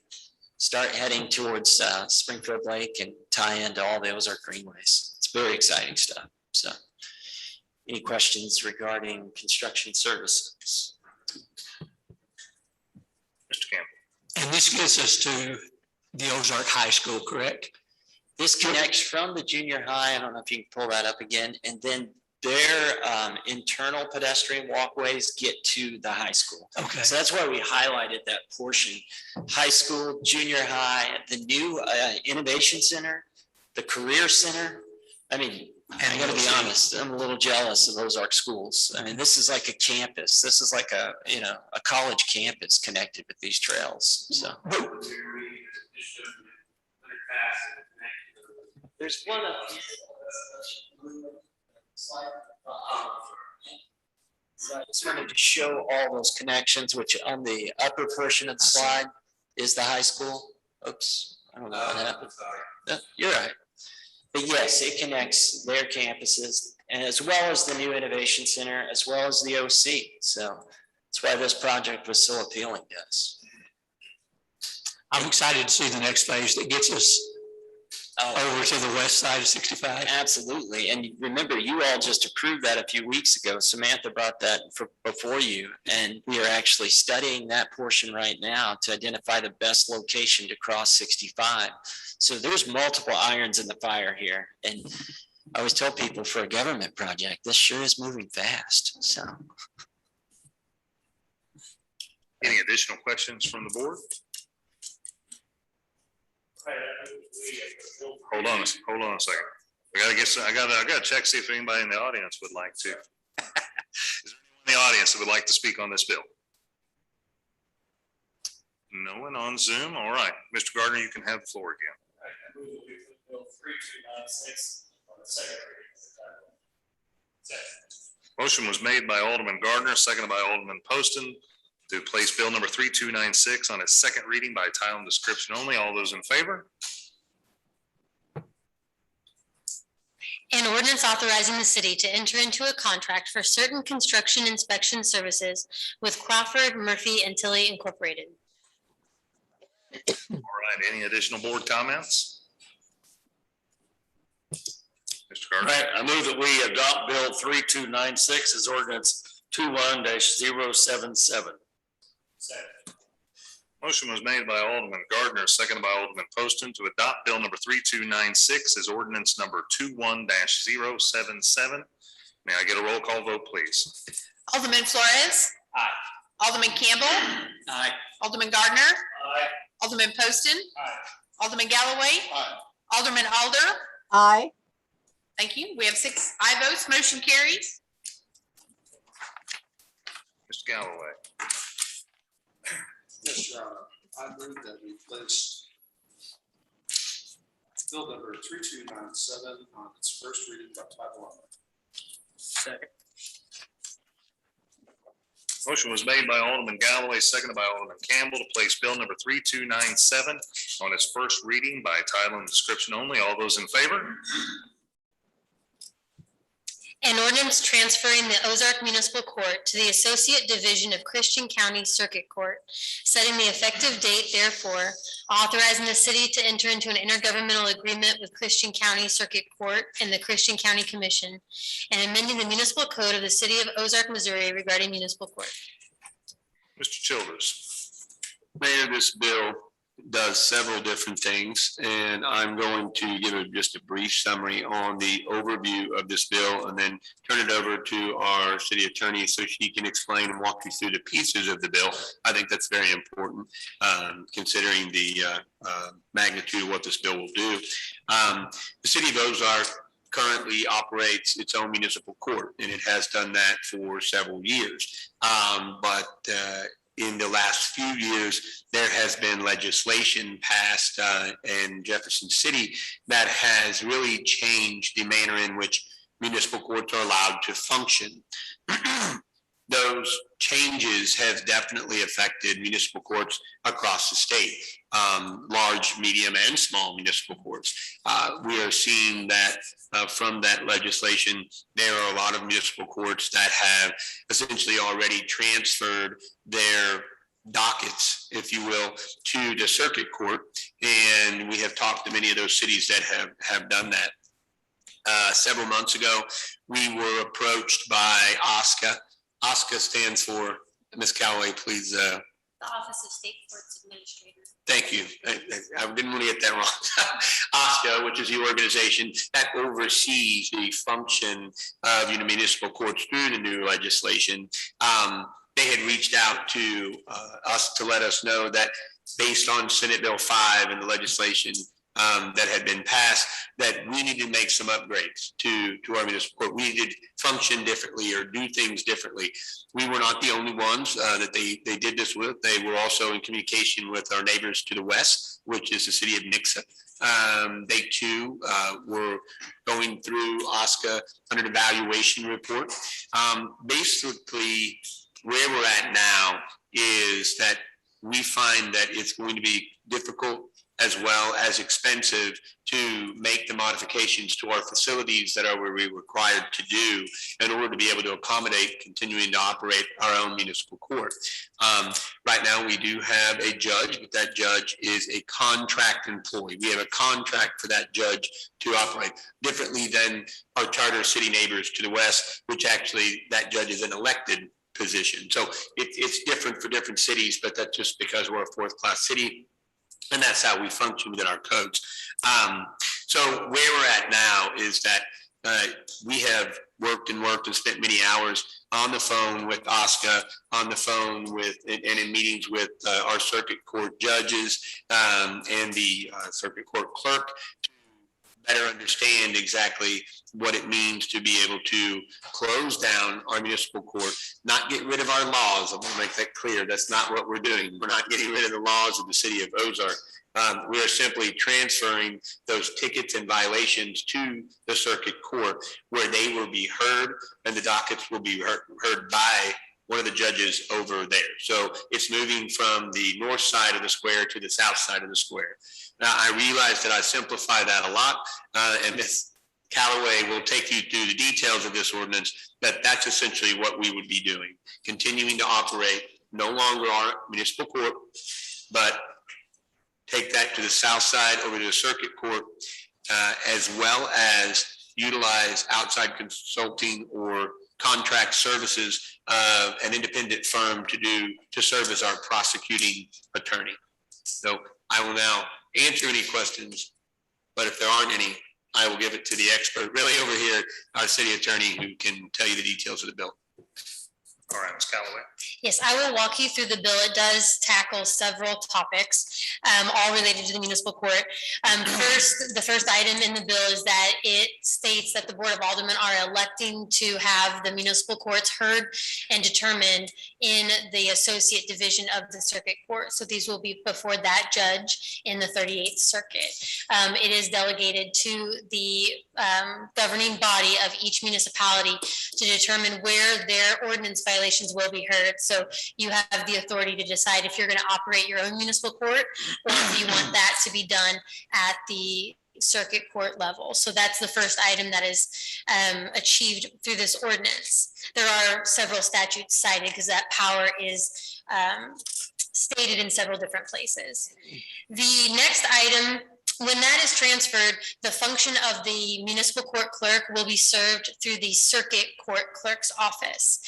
start heading towards Springfield Lake and tie into all the Ozark greenways. It's very exciting stuff. So any questions regarding construction services? Mr. Campbell. And this gets us to the Ozark High School, correct? This connects from the junior high. I don't know if you can pull that up again. And then their internal pedestrian walkways get to the high school. Okay. So that's why we highlighted that portion. High school, junior high, the new innovation center, the career center. I mean, I gotta be honest, I'm a little jealous of Ozark schools. I mean, this is like a campus. This is like a college campus connected with these trails. So. There's one of them. So I just wanted to show all those connections, which on the upper portion of the slide is the high school. Oops, I don't know what happened. No, you're right. But yes, it connects their campuses, and as well as the new innovation center, as well as the OC. So that's why this project was so appealing to us. I'm excited to see the next phase that gets us over to the west side of 65. Absolutely. And remember, you all just approved that a few weeks ago. Samantha brought that before you, and we are actually studying that portion right now to identify the best location to cross 65. So there's multiple irons in the fire here. And I always tell people, for a government project, this sure is moving fast. So. Any additional questions from the board? Hold on a second. I gotta check, see if anybody in the audience would like to. Is there anyone in the audience that would like to speak on this bill? No one on Zoom? All right, Mr. Gardner, you can have the floor again. Bill 3296 on the second reading. Motion was made by Alderman Gardner, seconded by Alderman Poston to place bill number 3296 on its second reading by title and description only. All those in favor? An ordinance authorizing the city to enter into a contract for certain construction inspection services with Crawford, Murphy, and Tilly Incorporated. All right, any additional board comments? Mr. Gardner? All right, I move that we adopt Bill 3296 as ordinance 21-077. Motion was made by Alderman Gardner, seconded by Alderman Poston to adopt bill number 3296 as ordinance number 21-077. May I get a roll call vote, please? Alderman Flores. Aye. Alderman Campbell. Aye. Alderman Gardner. Aye. Alderman Poston. Aye. Alderman Galloway. Aye. Alderman Alder. Aye. Thank you. We have 6 aye votes. Motion carries. Mr. Galloway? Yes, Your Honor, I move that we place bill number 3297 on its first reading by title only. Second. Motion was made by Alderman Galloway, seconded by Alderman Campbell to place bill number 3297 on its first reading by title and description only. All those in favor? An ordinance transferring the Ozark Municipal Court to the Associate Division of Christian County Circuit Court, setting the effective date therefore, authorizing the city to enter into an intergovernmental agreement with Christian County Circuit Court and the Christian County Commission, and amending the municipal code of the city of Ozark, Missouri regarding municipal court. Mr. Childers? Mayor, this bill does several different things, and I'm going to give just a brief summary on the overview of this bill and then turn it over to our city attorney so she can explain and walk you through the pieces of the bill. I think that's very important, considering the magnitude of what this bill will do. The city of Ozark currently operates its own municipal court, and it has done that for several years. But in the last few years, there has been legislation passed in Jefferson City that has really changed the manner in which municipal courts are allowed to function. Those changes have definitely affected municipal courts across the state, large, medium, and small municipal courts. We are seeing that from that legislation, there are a lot of municipal courts that have essentially already transferred their dockets, if you will, to the circuit court. And we have talked to many of those cities that have done that. Several months ago, we were approached by OSCA. OSCA stands for, Ms. Calloway, please. The Office of State Courts Administrator. Thank you. I didn't want to get that wrong. OSCA, which is the organization that oversees the function of municipal courts through the new legislation. They had reached out to us to let us know that based on Senate Bill 5 and the legislation that had been passed, that we need to make some upgrades to our municipal court. We needed to function differently or do things differently. We were not the only ones that they did this with. They were also in communication with our neighbors to the west, which is the city of Nixa. They too were going through OSCA under an evaluation report. Basically, where we're at now is that we find that it's going to be difficult as well as expensive to make the modifications to our facilities that are we're required to do in order to be able to accommodate continuing to operate our own municipal court. Right now, we do have a judge, but that judge is a contract employee. We have a contract for that judge to operate differently than our charter city neighbors to the west, which actually that judge is an elected position. So it's different for different cities, but that's just because we're a fourth-class city. And that's how we function within our codes. So where we're at now is that we have worked and spent many hours on the phone with OSCA, on the phone with, and in meetings with our circuit court judges and the circuit court clerk to better understand exactly what it means to be able to close down our municipal court, not get rid of our laws. I'm gonna make that clear. That's not what we're doing. We're not getting rid of the laws of the city of Ozark. We are simply transferring those tickets and violations to the circuit court where they will be heard and the dockets will be heard by one of the judges over there. So it's moving from the north side of the square to the south side of the square. Now, I realize that I simplify that a lot, and Ms. Callaway will take you through the details of this ordinance, but that's essentially what we would be doing. Continuing to operate no longer our municipal court, but take that to the south side over to the circuit court, as well as utilize outside consulting or contract services of an independent firm to serve as our prosecuting attorney. So I will now answer any questions, but if there aren't any, I will give it to the expert really over here, our city attorney, who can tell you the details of the bill. All right, Ms. Callaway. Yes, I will walk you through the bill. It does tackle several topics, all related to the municipal court. The first item in the bill is that it states that the Board of Aldermen are electing to have the municipal courts heard and determined in the associate division of the circuit court. So these will be before that judge in the 38th Circuit. It is delegated to the governing body of each municipality to determine where their ordinance violations will be heard. So you have the authority to decide if you're going to operate your own municipal court or if you want that to be done at the circuit court level. So that's the first item that is achieved through this ordinance. There are several statutes cited because that power is stated in several different places. The next item, when that is transferred, the function of the municipal court clerk will be served through the circuit court clerk's office.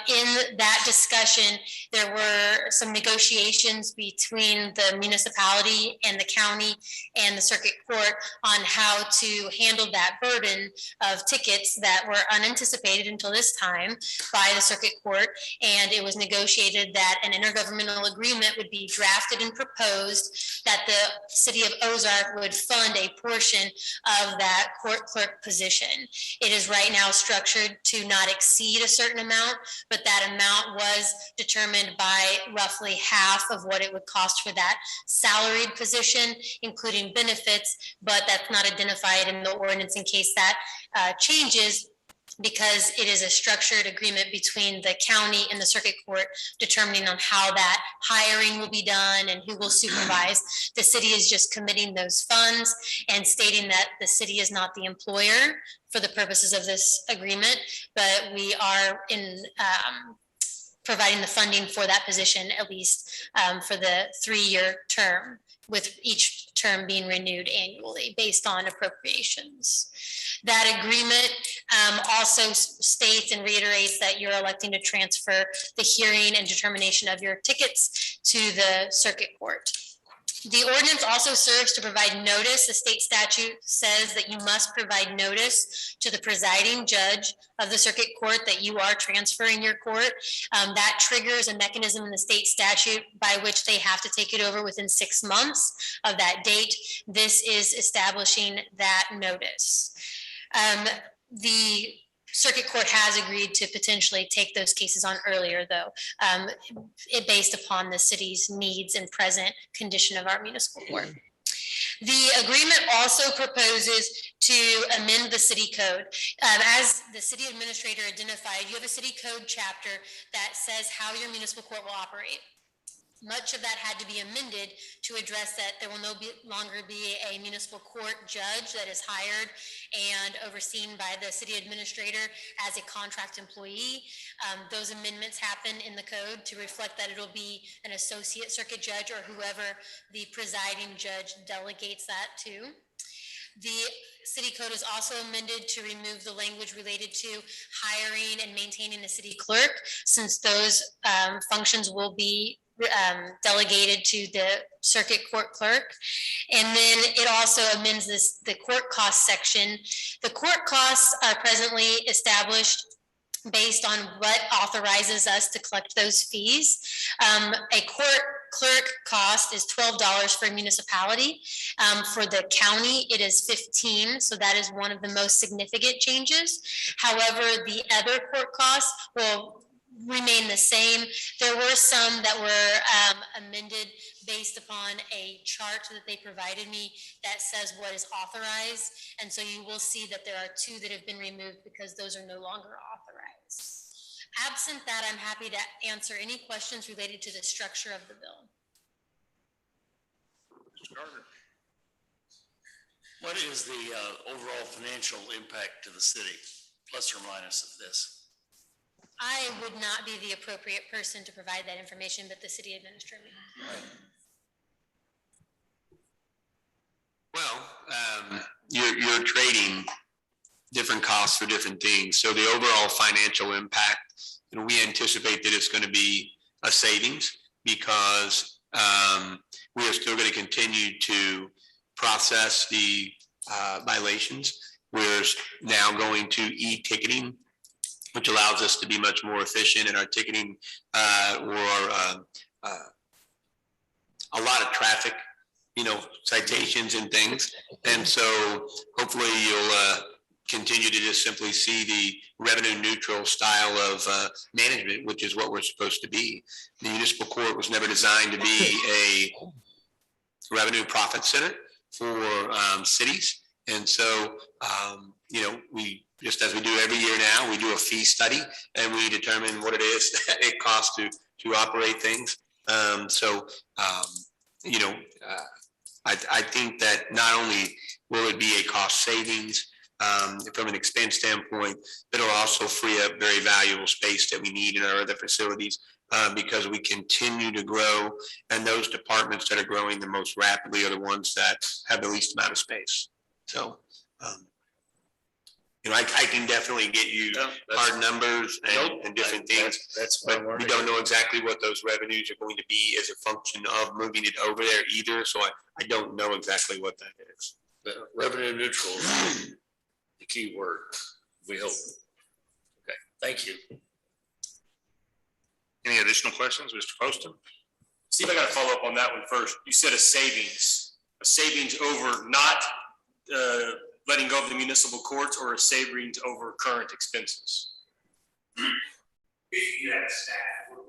In that discussion, there were some negotiations between the municipality and the county and the circuit court on how to handle that burden of tickets that were unanticipated until this time by the circuit court. And it was negotiated that an intergovernmental agreement would be drafted and proposed that the city of Ozark would fund a portion of that court clerk position. It is right now structured to not exceed a certain amount, but that amount was determined by roughly half of what it would cost for that salaried position, including benefits, but that's not identified in the ordinance in case that changes, because it is a structured agreement between the county and the circuit court determining on how that hiring will be done and who will supervise. The city is just committing those funds and stating that the city is not the employer for the purposes of this agreement, but we are in providing the funding for that position, at least for the 3-year term, with each term being renewed annually based on appropriations. That agreement also states and reiterates that you're electing to transfer the hearing and determination of your tickets to the circuit court. The ordinance also serves to provide notice. The state statute says that you must provide notice to the presiding judge of the circuit court that you are transferring your court. That triggers a mechanism in the state statute by which they have to take it over within 6 months of that date. This is establishing that notice. The circuit court has agreed to potentially take those cases on earlier, though, based upon the city's needs and present condition of our municipal court. The agreement also proposes to amend the city code. As the city administrator identified, you have a city code chapter that says how your municipal court will operate. Much of that had to be amended to address that there will no longer be a municipal court judge that is hired and overseen by the city administrator as a contract employee. Those amendments happen in the code to reflect that it'll be an associate circuit judge or whoever the presiding judge delegates that to. The city code is also amended to remove the language related to hiring and maintaining a city clerk, since those functions will be delegated to the circuit court clerk. And then it also amends the court cost section. The court costs are presently established based on what authorizes us to collect those fees. A court clerk cost is $12 for a municipality. For the county, it is $15, so that is one of the most significant changes. However, the other court costs will remain the same. There were some that were amended based upon a chart that they provided me that says what is authorized. And so you will see that there are 2 that have been removed because those are no longer authorized. Absent that, I'm happy to answer any questions related to the structure of the bill. Mr. Gardner. What is the overall financial impact to the city, plus or minus of this? I would not be the appropriate person to provide that information, but the city administrator. Well, you're trading different costs for different things. So the overall financial impact, we anticipate that it's going to be a savings because we are still going to continue to process the violations. We're now going to e-ticketing, which allows us to be much more efficient in our ticketing or a lot of traffic, citations and things. And so hopefully you'll continue to just simply see the revenue neutral style of management, which is what we're supposed to be. The municipal court was never designed to be a revenue profit center for cities. And so, we, just as we do every year now, we do a fee study and we determine what it is that it costs to operate things. I think that not only will it be a cost savings from an expense standpoint, but it'll also free up very valuable space that we need in our other facilities because we continue to grow, and those departments that are growing the most rapidly are the ones that have the least amount of space. So, I can definitely get you hard numbers and different things, but we don't know exactly what those revenues are going to be as a function of moving it over there either. So I don't know exactly what that is. The revenue neutral is the key word, we hope. Okay, thank you. Any additional questions, Mr. Poston? Steve, I got to follow up on that one first. You said a savings over not letting go of the municipal courts, or a savings over current expenses? Yes.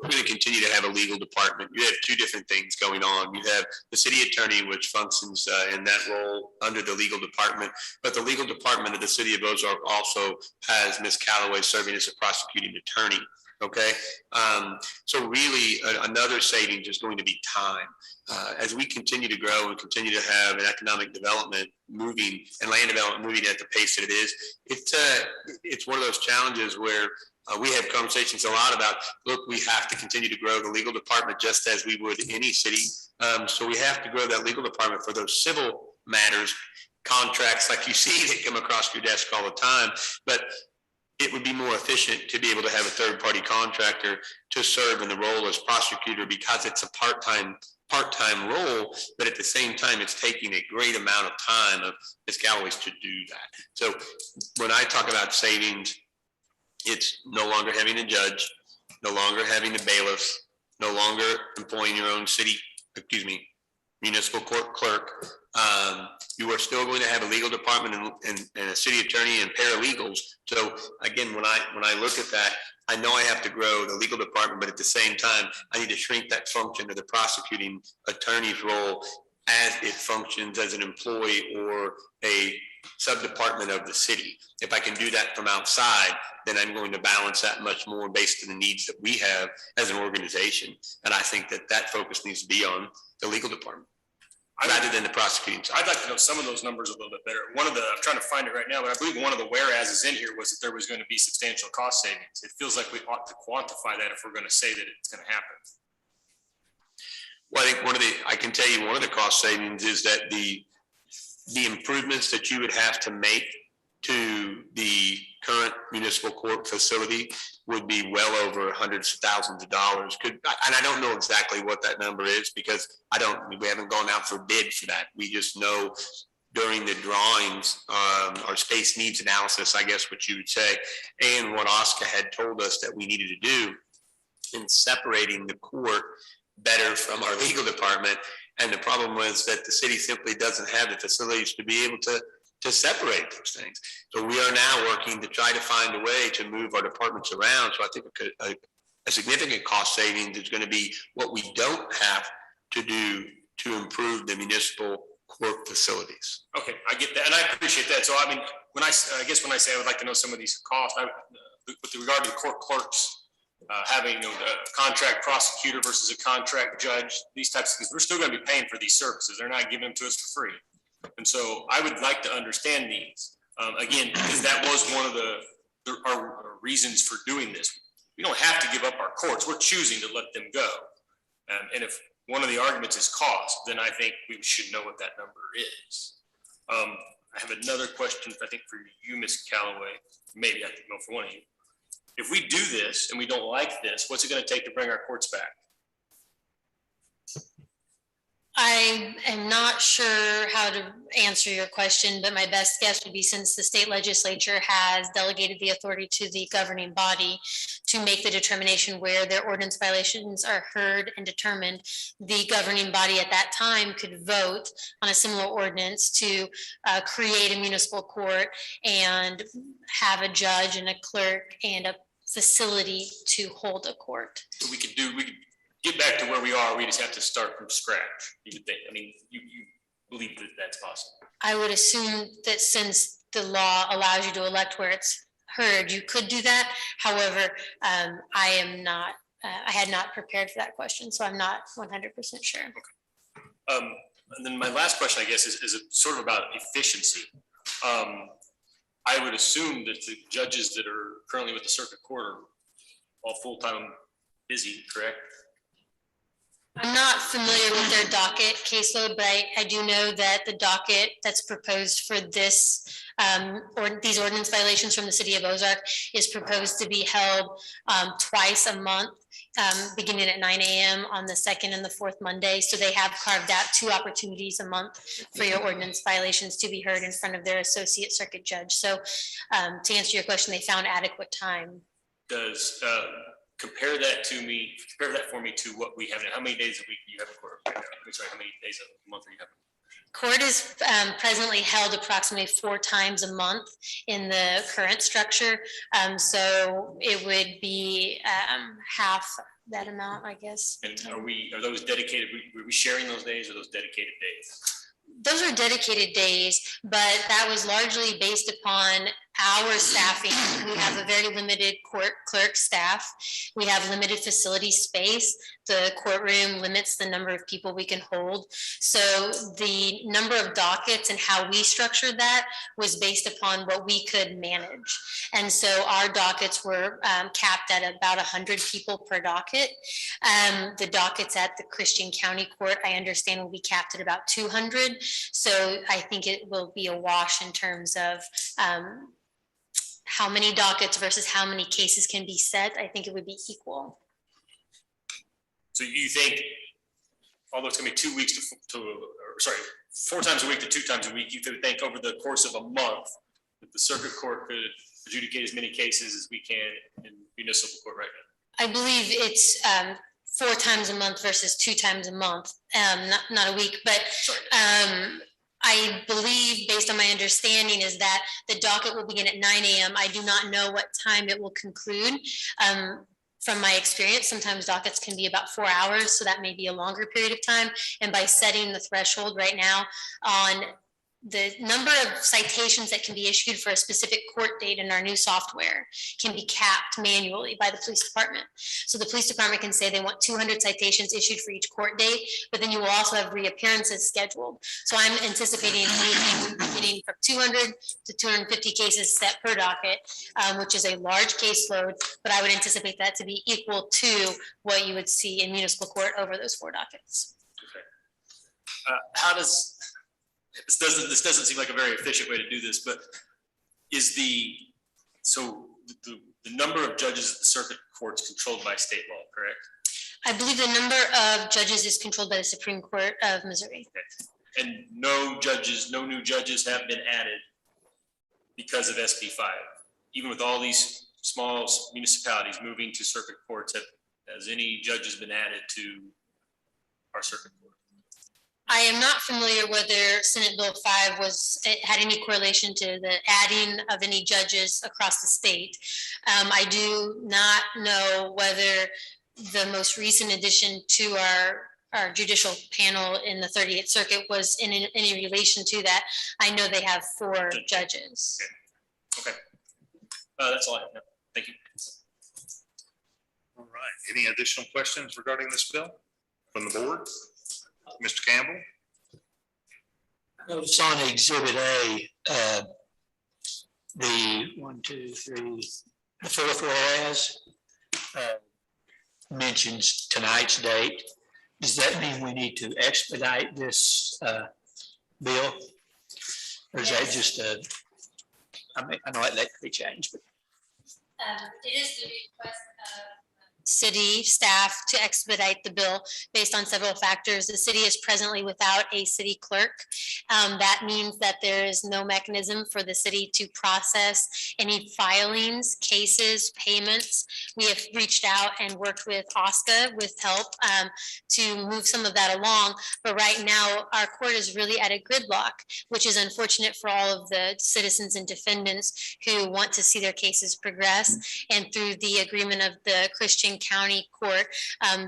We're going to continue to have a legal department. You have 2 different things going on. You have the city attorney, which functions in that role under the legal department, but the legal department of the city of Ozark also has Ms. Calloway serving as a prosecuting attorney. Okay, so really another savings is going to be time. As we continue to grow and continue to have an economic development moving and land development moving at the pace that it is, it's one of those challenges where we have conversations a lot about, look, we have to continue to grow the legal department just as we would any city. So we have to grow that legal department for those civil matters, contracts like you see that come across your desk all the time. But it would be more efficient to be able to have a third-party contractor to serve in the role as prosecutor because it's a part-time role, but at the same time, it's taking a great amount of time of Ms. Galloway's to do that. So when I talk about savings, it's no longer having a judge, no longer having a bailiff, no longer employing your own municipal court clerk. You are still going to have a legal department and a city attorney and paralegals. So again, when I look at that, I know I have to grow the legal department, but at the same time, I need to shrink that function of the prosecuting attorney's role as it functions as an employee or a sub-department of the city. If I can do that from outside, then I'm going to balance that much more based on the needs that we have as an organization. And I think that focus needs to be on the legal department rather than the prosecuting side. I'd like to know some of those numbers a little bit better. I'm trying to find it right now, but I believe one of the whereases in here was that there was going to be substantial cost savings. It feels like we ought to quantify that if we're going to say that it's going to happen. Well, I think I can tell you one of the cost savings is that the improvements that you would have to make to the current municipal court facility would be well over hundreds of thousands of dollars. And I don't know exactly what that number is because we haven't gone out for bid for that. We just know during the drawings, our space needs analysis, I guess what you would say, and what OSCA had told us that we needed to do in separating the court better from our legal department. And the problem was that the city simply doesn't have the facilities to be able to separate those things. So we are now working to try to find a way to move our departments around. So I think a significant cost savings is going to be what we don't have to do to improve the municipal court facilities. Okay, I get that, and I appreciate that. So I mean, when I guess when I say I would like to know some of these costs, with regard to the court clerks, having a contract prosecutor versus a contract judge, these types of things, we're still going to be paying for these services. They're not giving them to us for free. And so I would like to understand these, again, because that was one of our reasons for doing this. We don't have to give up our courts. We're choosing to let them go. And if one of the arguments is cost, then I think we should know what that number is. I have another question, I think for you, Ms. Calloway, maybe I can know for one of you. If we do this and we don't like this, what's it going to take to bring our courts back? I am not sure how to answer your question, but my best guess would be, since the state legislature has delegated the authority to the governing body to make the determination where their ordinance violations are heard and determined, the governing body at that time could vote on a similar ordinance to create a municipal court and have a judge and a clerk and a facility to hold a court. So we could get back to where we are. We just have to start from scratch. You would think. I mean, you believe that that's possible? I would assume that since the law allows you to elect where it's heard, you could do that. However, I had not prepared for that question, so I'm not 100% sure. Okay. And then my last question, I guess, is sort of about efficiency. I would assume that the judges that are currently with the circuit court are all full-time busy, correct? I'm not familiar with their docket caseload, but I do know that the docket that's proposed for this or these ordinance violations from the city of Ozark is proposed to be held twice a month, beginning at 9 a.m. on the second and the fourth Monday. So they have carved out 2 opportunities a month for your ordinance violations to be heard in front of their associate circuit judge. So to answer your question, they found adequate time. Does compare that for me to what we have now. How many days a week do you have in court right now? Sorry, how many days a month are you having? Court is presently held approximately 4 times a month in the current structure. So it would be half that amount, I guess. And are those dedicated? Were we sharing those days, or those dedicated days? Those are dedicated days, but that was largely based upon our staffing. We have a very limited court clerk staff. We have limited facility space. The courtroom limits the number of people we can hold. So the number of dockets and how we structured that was based upon what we could manage. And so our dockets were capped at about 100 people per docket. The dockets at the Christian County Court, I understand, will be capped at about 200. So I think it will be a wash in terms of how many dockets versus how many cases can be set. I think it would be equal. So you think, although it's going to be 2 weeks or 4 times a week to 2 times a week, you could think over the course of a month that the circuit court could adjudicate as many cases as we can in municipal court right now? I believe it's 4 times a month versus 2 times a month, not a week, but I believe, based on my understanding, is that the docket will begin at 9 a.m. I do not know what time it will conclude. From my experience, sometimes dockets can be about 4 hours, so that may be a longer period of time. And by setting the threshold right now on the number of citations that can be issued for a specific court date in our new software can be capped manually by the police department. So the police department can say they want 200 citations issued for each court date, but then you will also have reappearances scheduled. So I'm anticipating anything beginning from 200 to 250 cases set per docket, which is a large caseload, but I would anticipate that to be equal to what you would see in municipal court over those 4 dockets. Okay. How does this doesn't seem like a very efficient way to do this, but is the number of judges at the circuit courts controlled by state law, correct? I believe the number of judges is controlled by the Supreme Court of Missouri. Okay. And no new judges have been added because of SB 5, even with all these small municipalities moving to circuit courts. Has any judges been added to our circuit court. I am not familiar whether Senate Bill 5 it had any correlation to the adding of any judges across the state. I do not know whether the most recent addition to our judicial panel in the 38th Circuit was in any relation to that. I know they have 4 judges. Okay. That's all I have now. Thank you. All right. Any additional questions regarding this bill from the board? Mr. Campbell? Notice on Exhibit A, the 1, 2, 3, the fourth whereas mentions tonight's date. Does that mean we need to expedite this bill? Or is that just I mean, I know that could be changed, but. It is the request of city staff to expedite the bill based on several factors. The city is presently without a city clerk. That means that there is no mechanism for the city to process any filings, cases, payments. We have reached out and worked with OSCA with help to move some of that along. But right now, our court is really at a gridlock, which is unfortunate for all of the citizens and defendants who want to see their cases progress. And through the agreement of the Christian County Court,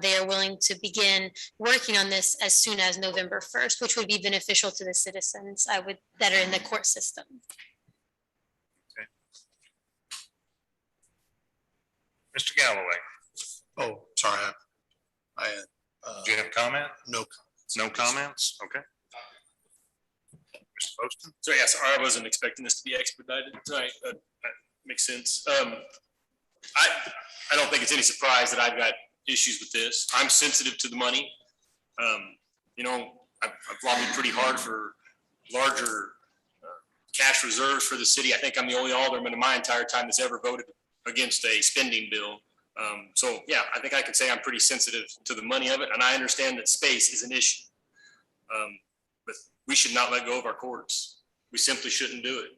they are willing to begin working on this as soon as November 1st, which would be beneficial to the citizens that are in the court system. Okay. Mr. Galloway, Oh, sorry. do you have a comment? No. No comments? Okay. Mr. Poston? So yes, I wasn't expecting this to be expedited tonight. That makes sense. I don't think it's any surprise that I've got issues with this. I'm sensitive to the money. You know, I've lobbied pretty hard for larger cash reserves for the city. I think I'm the only alderman in my entire time that's ever voted against a spending bill. So yeah, I think I could say I'm pretty sensitive to the money of it, and I understand that space is an issue. But we should not let go of our courts. We simply shouldn't do it.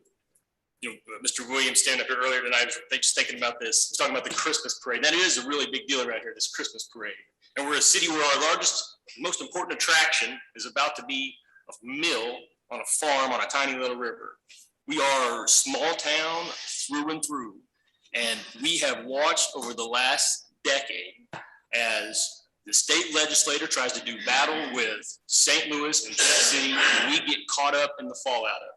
You know, Mr. Williams standing up here earlier tonight, I was just thinking about this, talking about the Christmas parade. That is a really big deal around here, this Christmas parade. And we're a city where our largest, most important attraction is about to be a mill on a farm on a tiny little river. We are a small town through and through. And we have watched over the last decade as the state legislature tries to do battle with St. Louis and Kansas City, and we get caught up in the fallout of it.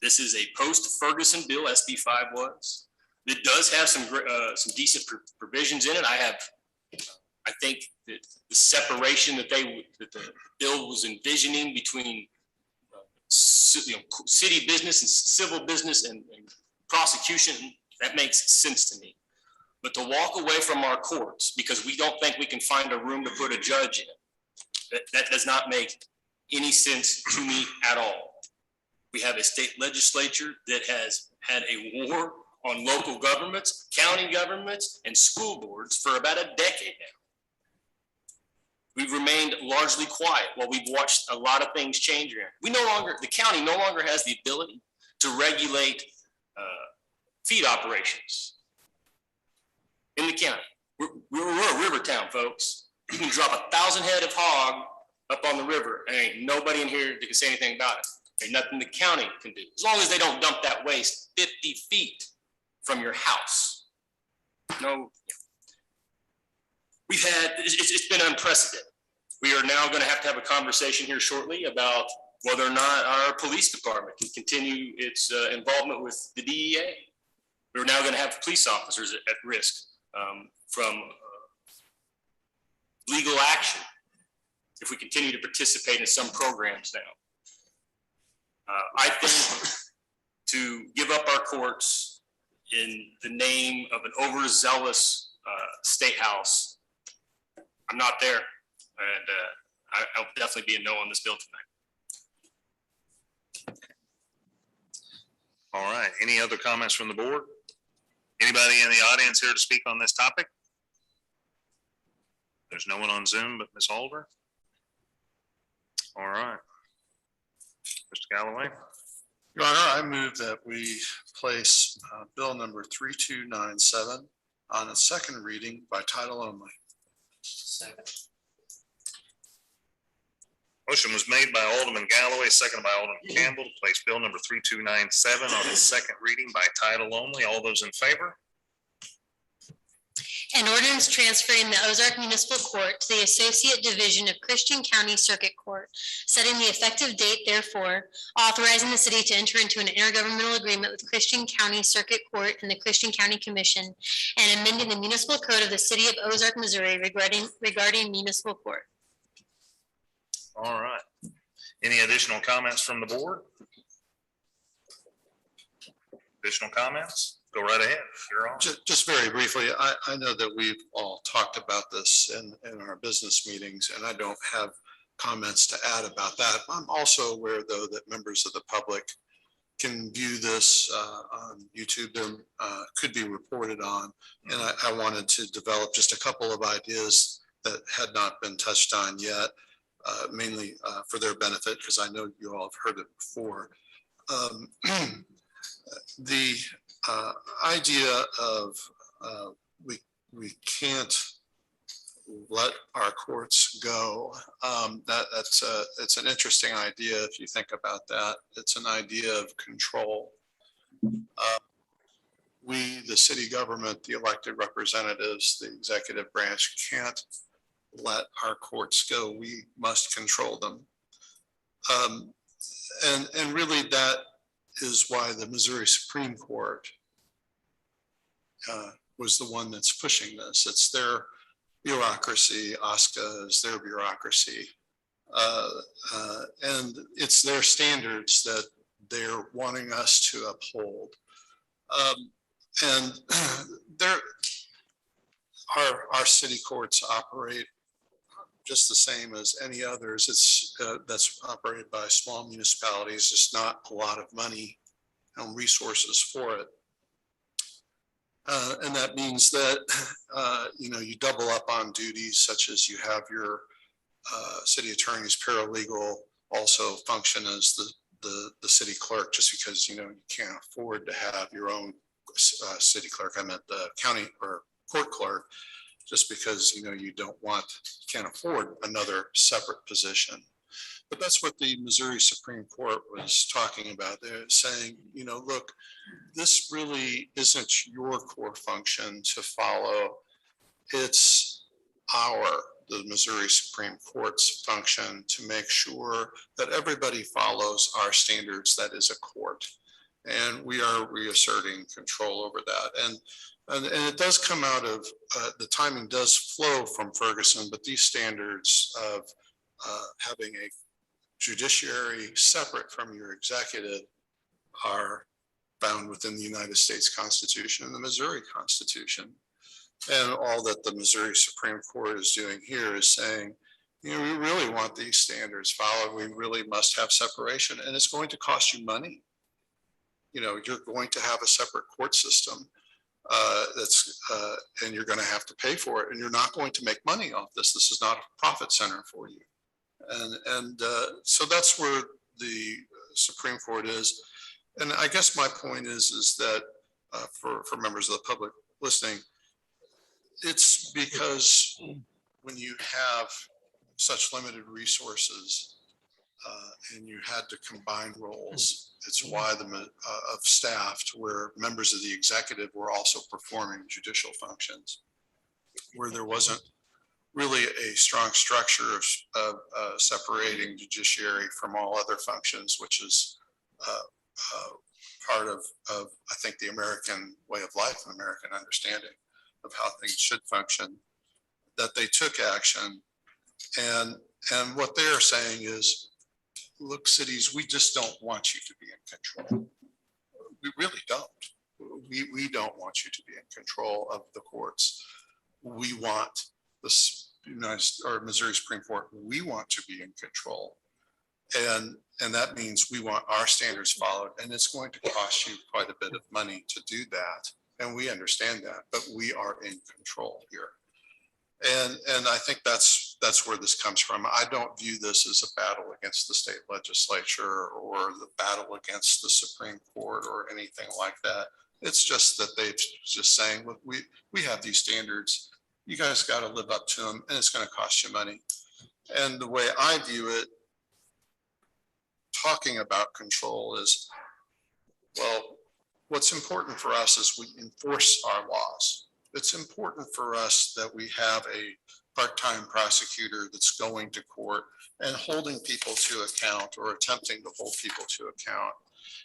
This is a post-Ferguson bill, SB 5 was. It does have some decent provisions in it. I think that the separation that the bill was envisioning between city business and civil business and prosecution, that makes sense to me. But to walk away from our courts because we don't think we can find a room to put a judge in, that does not make any sense to me at all. We have a state legislature that has had a war on local governments, county governments, and school boards for about a decade now. We've remained largely quiet while we've watched a lot of things change around. The county no longer has the ability to regulate feed operations in the county. We're a river town, folks. You can drop 1,000 head of hog up on the river, and ain't nobody in here that can say anything about it. There's nothing the county can do, as long as they don't dump that waste 50 feet from your house. No, it's been unprecedented. We are now going to have a conversation here shortly about whether or not our police department can continue its involvement with the DEA. We're now going to have police officers at risk from legal action if we continue to participate in some programs now. I think to give up our courts in the name of an overzealous state house, I'm not there, and I'll definitely be a no on this bill tonight. All right. Any other comments from the board? Anybody in the audience here to speak on this topic? There's no one on Zoom but Ms. Alder. All right. Mr. Galloway. Your Honor, I move that we place bill number 3297 on a second reading by title only. Second. Motion was made by Alderman Galloway, seconded by Alderman Campbell to place bill number 3297 on its second reading by title only. All those in favor? An ordinance transferring the Ozark Municipal Court to the Associate Division of Christian County Circuit Court, setting the effective date therefore, authorizing the city to enter into an intergovernmental agreement with Christian County Circuit Court and the Christian County Commission, and amending the municipal code of the city of Ozark, Missouri regarding municipal court. All right. Any additional comments from the board? Additional comments? Go right ahead. You're on. Just very briefly, I know that we've all talked about this in our business meetings, and I don't have comments to add about that. I'm also aware, though, that members of the public can view this on YouTube. There could be reported on, and I wanted to develop just a couple of ideas that had not been touched on yet, mainly for their benefit, because I know you all have heard it before. The idea of we can't let our courts go. It's an interesting idea if you think about that. It's an idea of control. We, the city government, the elected representatives, the executive branch can't let our courts go. We must control them. And really that is why the Missouri Supreme Court was the one that's pushing this. It's their bureaucracy. OSCA is their bureaucracy. And it's their standards that they're wanting us to uphold. And our city courts operate just the same as any others. It's that's operated by small municipalities. Just not a lot of money and resources for it. And that means that you double up on duties, such as you have your city attorney's paralegal also function as the city clerk, just because you can't afford to have your own city clerk. I meant the county or court clerk, just because you can't afford another separate position. But that's what the Missouri Supreme Court was talking about. They're saying, look, this really isn't your core function to follow. It's the Missouri Supreme Court's function to make sure that everybody follows our standards. That is a court. And we are reasserting control over that. And it does come out of, the timing does flow from Ferguson, but these standards of having a judiciary separate from your executive are found within the United States Constitution and the Missouri Constitution. And all that the Missouri Supreme Court is doing here is saying, we really want these standards followed. We really must have separation, and it's going to cost you money. You're going to have a separate court system and you're going to have to pay for it, and you're not going to make money off this. This is not a profit center for you. And so that's where the Supreme Court is. And I guess my point is that for members of the public listening, it's because when you have such limited resources and you had to combine roles, it's why of staff to where members of the executive were also performing judicial functions, where there wasn't really a strong structure of separating judiciary from all other functions, which is part of I think the American way of life and American understanding of how things should function, that they took action. And what they are saying is, look, cities, we just don't want you to be in control. We really don't. We don't want you to be in control of the courts. We want this Missouri Supreme Court, we want to be in control. And that means we want our standards followed, and it's going to cost you quite a bit of money to do that. And we understand that, but we are in control here. And I think that's where this comes from. I don't view this as a battle against the state legislature or the battle against the Supreme Court or anything like that. It's just that they're just saying, look, we have these standards. You guys got to live up to them, and it's going to cost you money. And the way I view it talking about control is, well, what's important for us is we enforce our laws. It's important for us that we have a part-time prosecutor that's going to court and holding people to account or attempting to hold people to account.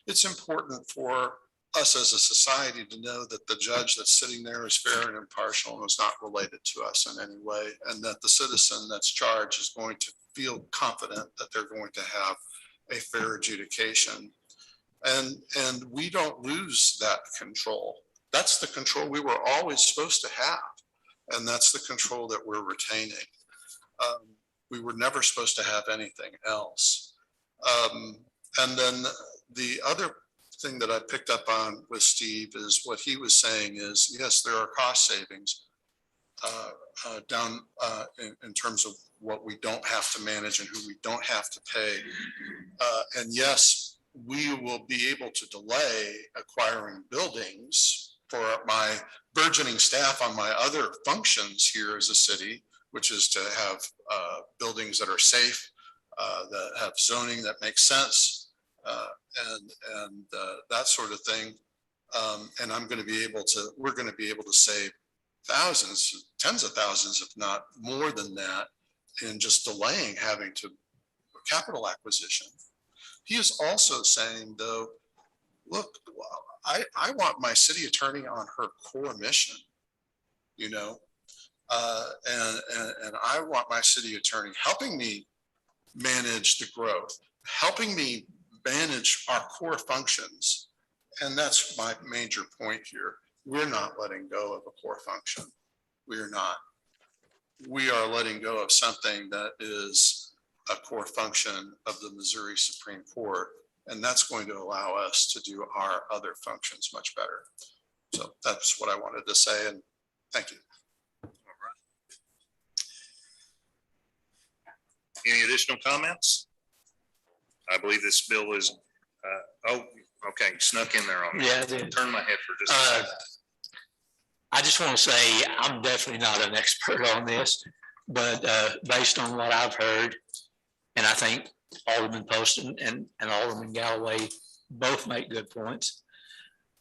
It's important for us as a society to know that the judge that's sitting there is fair and impartial and is not related to us in any way, and that the citizen that's charged is going to feel confident that they're going to have a fair adjudication. And we don't lose that control. That's the control we were always supposed to have. And that's the control that we're retaining. We were never supposed to have anything else. And then the other thing that I picked up on with Steve is what he was saying is, yes, there are cost savings down in terms of what we don't have to manage and who we don't have to pay. And yes, we will be able to delay acquiring buildings for my burgeoning staff on my other functions here as a city, which is to have buildings that are safe, that have zoning that makes sense, and that sort of thing. And I'm going to be able to, we're going to be able to save thousands, tens of thousands, if not more than that, in just delaying having to capital acquisition. He is also saying, though, look, I want my city attorney on her core mission, you know, and I want my city attorney helping me manage the growth, helping me manage our core functions. And that's my major point here. We're not letting go of a core function. We're not. We are letting go of something that is a core function of the Missouri Supreme Court. And that's going to allow us to do our other functions much better. So that's what I wanted to say, and thank you. All right. Any additional comments? I believe this bill is, oh, okay, snuck in there on me. Yeah, I did. Turn my head for just a second. I just want to say, I'm definitely not an expert on this, but based on what I've heard, and I think Alderman Poston and Alderman Galloway both make good points,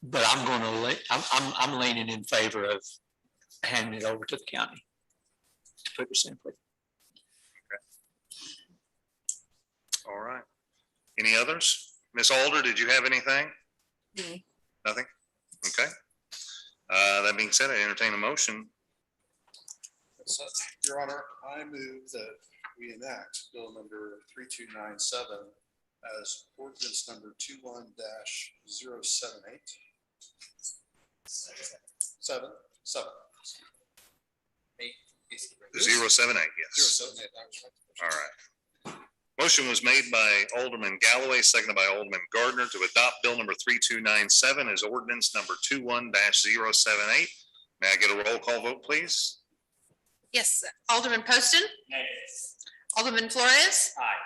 but I'm leaning in favor of handing it over to the county, to put it simply. Okay. All right. Any others? Ms. Alder, did you have anything? Nothing? Okay. That being said, I entertain a motion. Your Honor, I move that we enact bill number 3297 as ordinance number 21-078. 7. 078, yes. 078. All right. Motion was made by Alderman Galloway, seconded by Alderman Gardner to adopt bill number 3297 as ordinance number 21-078. May I get a roll call vote, please? Yes, Alderman Poston? Yes. Alderman Flores? Aye.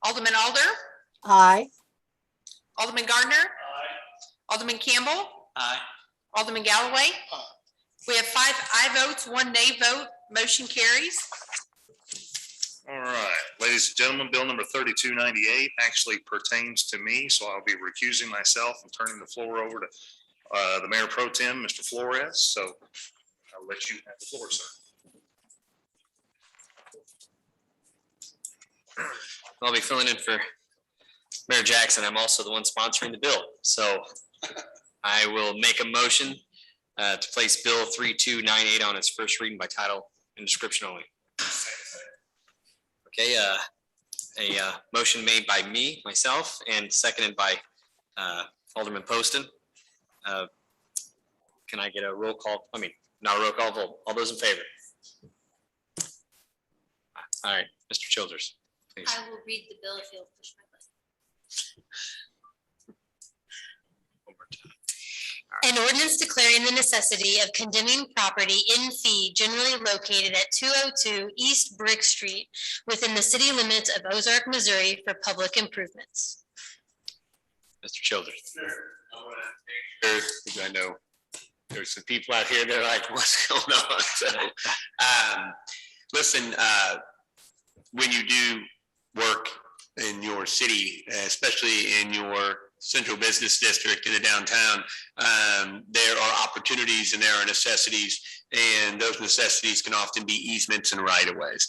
Alderman Alder? Aye. Alderman Gardner? Aye. Alderman Campbell? Aye. Alderman Galloway? Aye. We have 5 aye votes, 1 nay vote, motion carries. All right, ladies and gentlemen, bill number 3298 actually pertains to me, so I'll be recusing myself and turning the floor over to the Mayor Pro Tem, Mr. Flores. So I'll let you have the floor, sir. I'll be filling in for Mayor Jackson. I'm also the one sponsoring the bill. So I will make a motion to place Bill 3298 on its first reading by title and description only. Okay, a motion made by myself, and seconded by Alderman Poston. Can I get a roll call? I mean, not a roll call vote. All those in favor? All right, Mr. Childers, please. I will read the bill if you'll push my button. An ordinance declaring the necessity of condemning property in fee generally located at 202 East Brick Street within the city limits of Ozark, Missouri for public improvements. Mr. Childers. Sure, because I know there's some people out here that are like, what's going on? So, listen, when you do work in your city, especially in your central business district in the downtown, there are opportunities and there are necessities, and those necessities can often be easements and right-of-ways.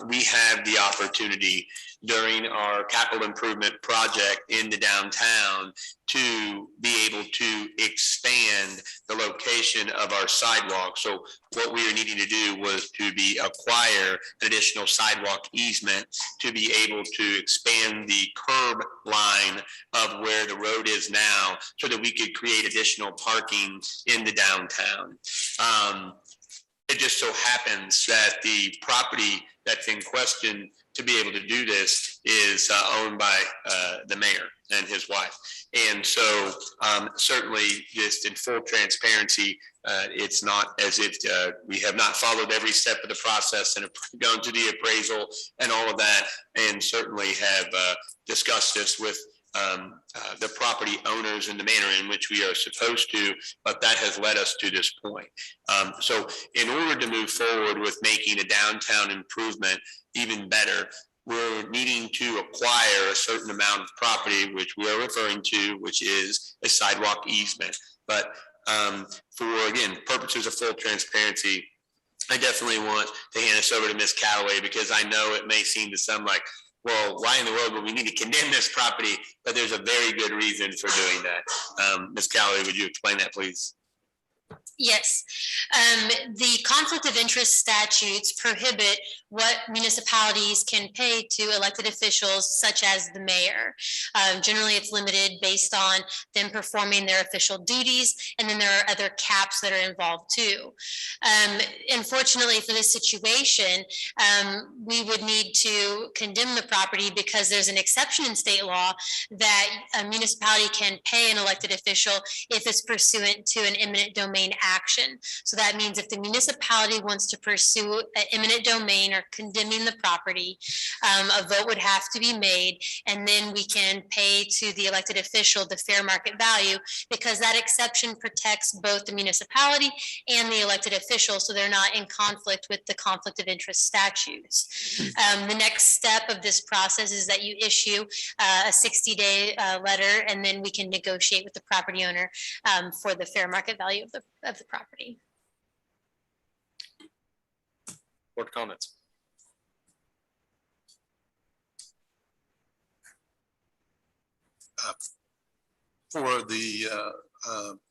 We have the opportunity during our capital improvement project in the downtown to be able to expand the location of our sidewalk. So what we were needing to do was to acquire an additional sidewalk easement to be able to expand the curb line of where the road is now so that we could create additional parking in the downtown. It just so happens that the property that's in question to be able to do this is owned by the mayor and his wife. And so certainly just in full transparency, it's not as if we have not followed every step of the process and gone to the appraisal and all of that, and certainly have discussed this with the property owners in the manner in which we are supposed to, but that has led us to this point. So in order to move forward with making a downtown improvement even better, we're needing to acquire a certain amount of property, which we are referring to, which is a sidewalk easement. But for, again, purposes of full transparency, I definitely want to hand this over to Ms. Callaway, because I know it may seem to some like, well, why in the world would we need to condemn this property? But there's a very good reason for doing that. Ms. Callaway, would you explain that, please? Yes, the conflict of interest statutes prohibit what municipalities can pay to elected officials such as the mayor. Generally, it's limited based on them performing their official duties, and then there are other caps that are involved too. Unfortunately for this situation, we would need to condemn the property because there's an exception in state law that a municipality can pay an elected official if it's pursuant to an eminent domain action. So that means if the municipality wants to pursue an eminent domain or condemning the property, a vote would have to be made, and then we can pay to the elected official the fair market value, because that exception protects both the municipality and the elected official, so they're not in conflict with the conflict of interest statutes. The next step of this process is that you issue a 60-day letter, and then we can negotiate with the property owner for the fair market value of the property. Board comments? For the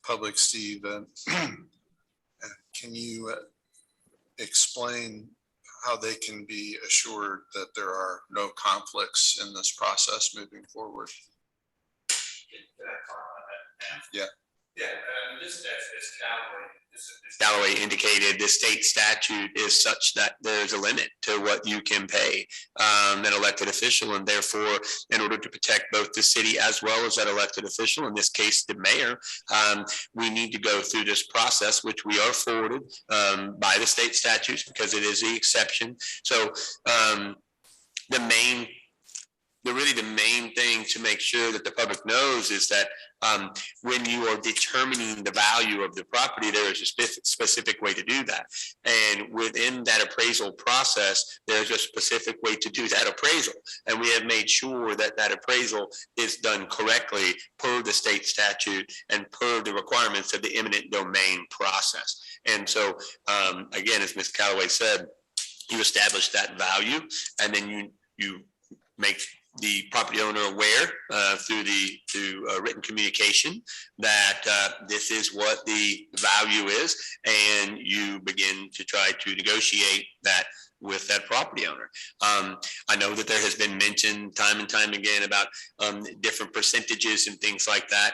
public, Steve, can you explain how they can be assured that there are no conflicts in this process moving forward? Yeah. Yeah, this Galloway indicated, the state statute is such that there's a limit to what you can pay an elected official, and therefore, in order to protect both the city as well as that elected official, in this case, the mayor, we need to go through this process, which we are forwarded by the state statutes because it is the exception. So the main thing to make sure that the public knows is that when you are determining the value of the property, there is a specific way to do that. And within that appraisal process, there's a specific way to do that appraisal. And we have made sure that that appraisal is done correctly per the state statute and per the requirements of the eminent domain process. And so, again, as Ms. Callaway said, you establish that value, and then you make the property owner aware through written communication that this is what the value is, and you begin to try to negotiate that with that property owner. I know that there has been mention time and time again about different percentages and things like that.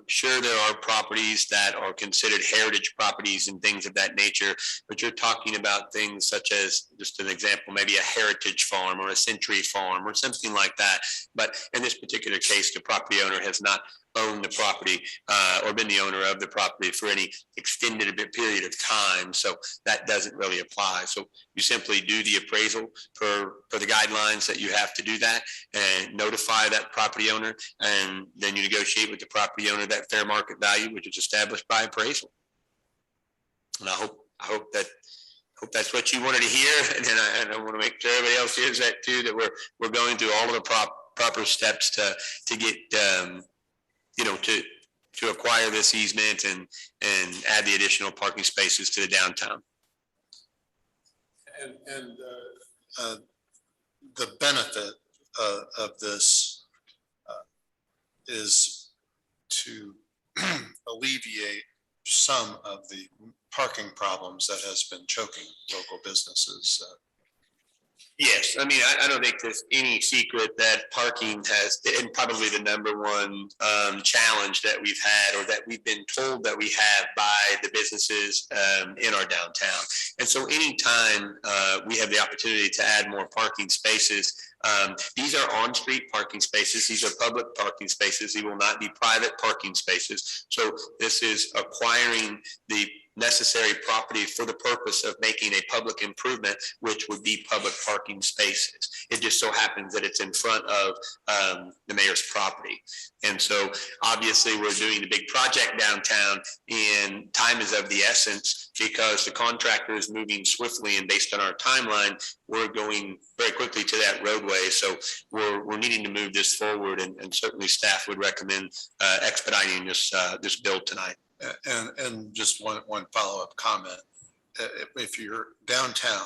Sure, there are properties that are considered heritage properties and things of that nature, but you're talking about things such as, just an example, maybe a heritage farm or a century farm or something like that. But in this particular case, the property owner has not owned the property or been the owner of the property for any extended period of time. So that doesn't really apply. So you simply do the appraisal for the guidelines that you have to do that, and notify that property owner, and then you negotiate with the property owner that fair market value, which is established by appraisal. And I hope that hope that's what you wanted to hear, and I want to make sure everybody else hears that too, that we're going through all of the proper steps to get, you know, to acquire this easement and add the additional parking spaces to the downtown. And the benefit of this is to alleviate some of the parking problems that has been choking local businesses. Yes, I mean, I don't think there's any secret that parking has been probably the number one challenge that we've had, or that we've been told that we have by the businesses in our downtown. And so anytime we have the opportunity to add more parking spaces, these are on-street parking spaces. These are public parking spaces. They will not be private parking spaces. So this is acquiring the necessary property for the purpose of making a public improvement, which would be public parking spaces. It just so happens that it's in front of the mayor's property. And so obviously we're doing the big project downtown, and time is of the essence because the contractor is moving swiftly, and based on our timeline, we're going very quickly to that roadway. So we're needing to move this forward, and certainly staff would recommend expediting this bill tonight. And just one follow-up comment. If you're downtown,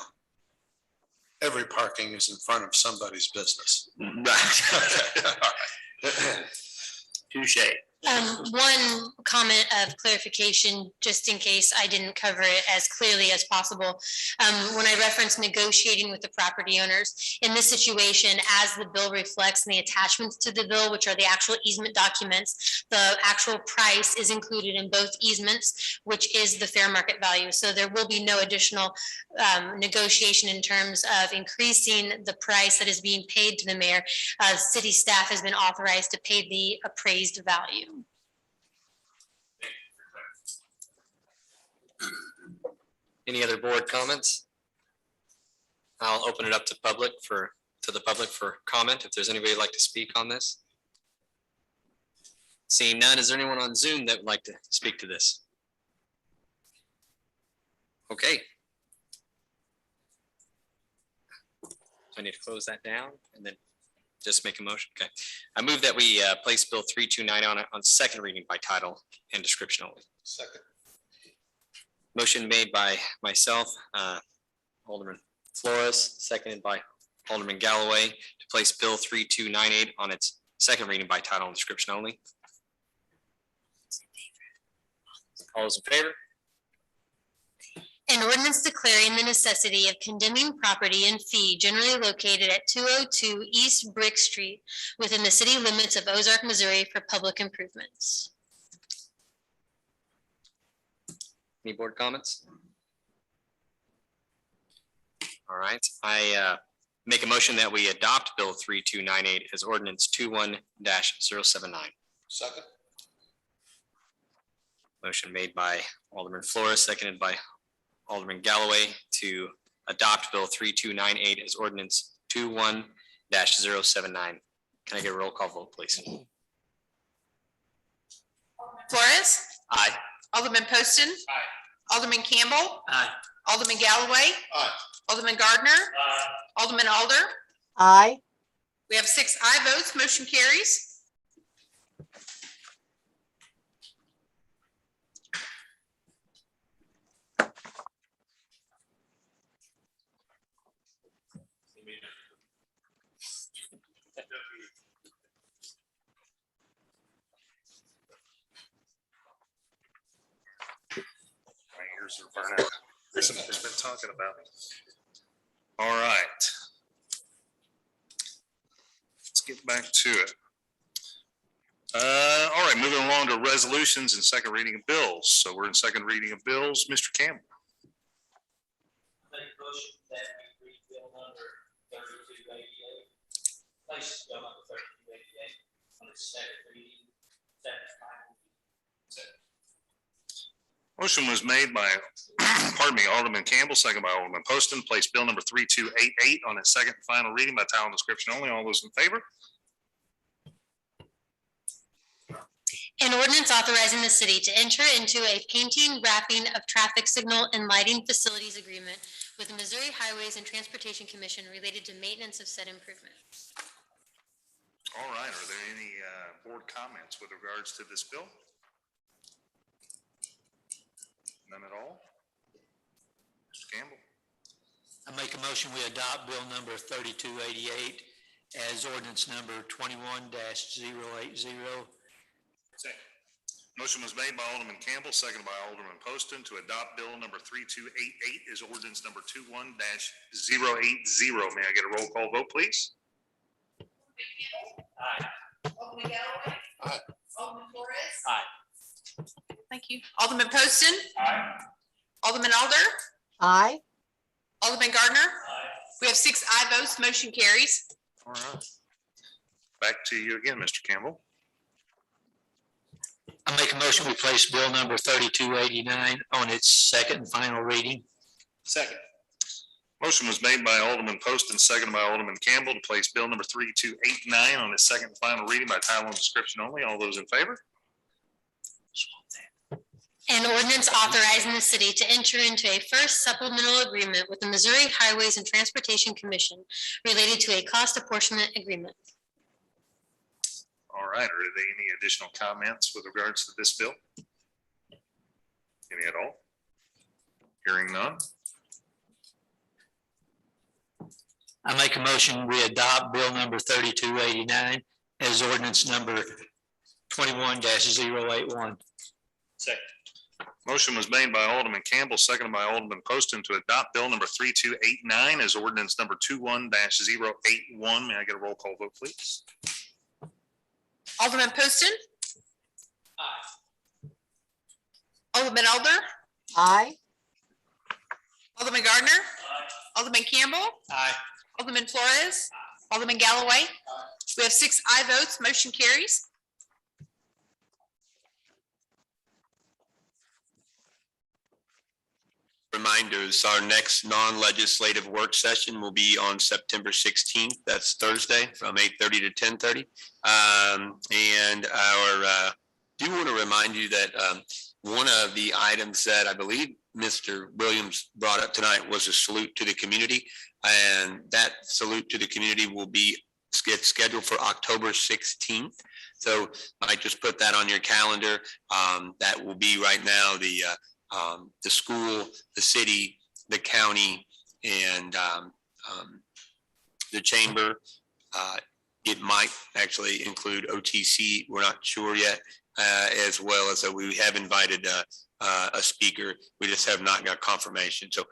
every parking is in front of somebody's business. Right. Touche. One comment of clarification, just in case I didn't cover it as clearly as possible. When I referenced negotiating with the property owners, in this situation, as the bill reflects in the attachments to the bill, which are the actual easement documents, the actual price is included in both easements, which is the fair market value. So there will be no additional negotiation in terms of increasing the price that is being paid to the mayor. City staff has been authorized to pay the appraised value. Any other board comments? I'll open it up to the public for comment. If there's anybody who'd like to speak on this. Seeing none, is there anyone on Zoom that would like to speak to this? Okay. I need to close that down and then just make a motion. Okay. I move that we place Bill 329 on second reading by title and description only. Second. Motion made by myself, Alderman Flores, seconded by Alderman Galloway to place Bill 3298 on its second reading by title and description only. All those in favor? An ordinance declaring the necessity of condemning property and fee generally located at 202 East Brick Street within the city limits of Ozark, Missouri for public improvements. Any board comments? All right, I make a motion that we adopt Bill 3298 as ordinance 21-079. Second. Motion made by Alderman Flores, seconded by Alderman Galloway to adopt Bill 3298 as ordinance 21-079. Can I get a roll call vote, please? Flores, Aye. Alderman Poston. Aye. Alderman Campbell. Aye. Alderman Galloway. Aye. Alderman Gardner. Aye. Alderman Alder. Aye. We have 6 aye votes, motion carries. My ears are burning. Somebody's been talking about it. All right. Let's get back to it. All right, moving along to resolutions and second reading of bills. So we're in second reading of bills. Mr. Campbell. Make a motion that we read bill number 3288. Place bill number 3288 on its second reading. Motion was made by, pardon me, Alderman Campbell, second by Alderman Poston, place bill number 3288 on its second and final reading by title and description only. All those in favor? An ordinance authorizing the city to enter into a painting, wrapping of traffic signal and lighting facilities agreement with the Missouri Highways and Transportation Commission related to maintenance of said improvement. All right, are there any board comments with regards to this bill? None at all? Mr. Campbell? I make a motion, we adopt bill number 3288 as ordinance number 21-080. Second. Motion was made by Alderman Campbell, seconded by Alderman Poston to adopt bill number 3288 as ordinance number 21-080. May I get a roll call vote, please? Aye. Alderman Galloway. Aye. Alderman Flores. Aye. Thank you. Alderman Poston. Aye. Alderman Alder. Aye. Alderman Gardner. We have 6 aye votes, motion carries. All right. Back to you again, Mr. Campbell. I make a motion, we place bill number 3289 on its second and final reading. Second. Motion was made by Alderman Poston, seconded by Alderman Campbell to place bill number 3289 on its second and final reading by title and description only. All those in favor? An ordinance authorizing the city to enter into a first supplemental agreement with the Missouri Highways and Transportation Commission related to a cost apportionment agreement. All right, are there any additional comments with regards to this bill? Any at all? Hearing none? I make a motion, we adopt bill number 3289 as ordinance number 21-081. Second. Motion was made by Alderman Campbell, seconded by Alderman Poston to adopt bill number 3289 as ordinance number 21-081. May I get a roll call vote, please? Alderman Poston. Aye. Alderman Alder. Aye. Alderman Gardner. Alderman Campbell. Aye. Alderman Flores. Alderman Galloway. We have 6 aye votes, motion carries. Reminders, our next non-legislative work session will be on September 16th. That's Thursday from 8:30 to 10:30. And do want to remind you that one of the items that I believe Mr. Williams brought up tonight was a salute to the community. And that salute to the community will be scheduled for October 16th. So I just put that on your calendar. That will be right now the school, the city, the county, and the chamber. It might actually include OTC. We're not sure yet, as well as we have invited a speaker. We just have not got confirmation. So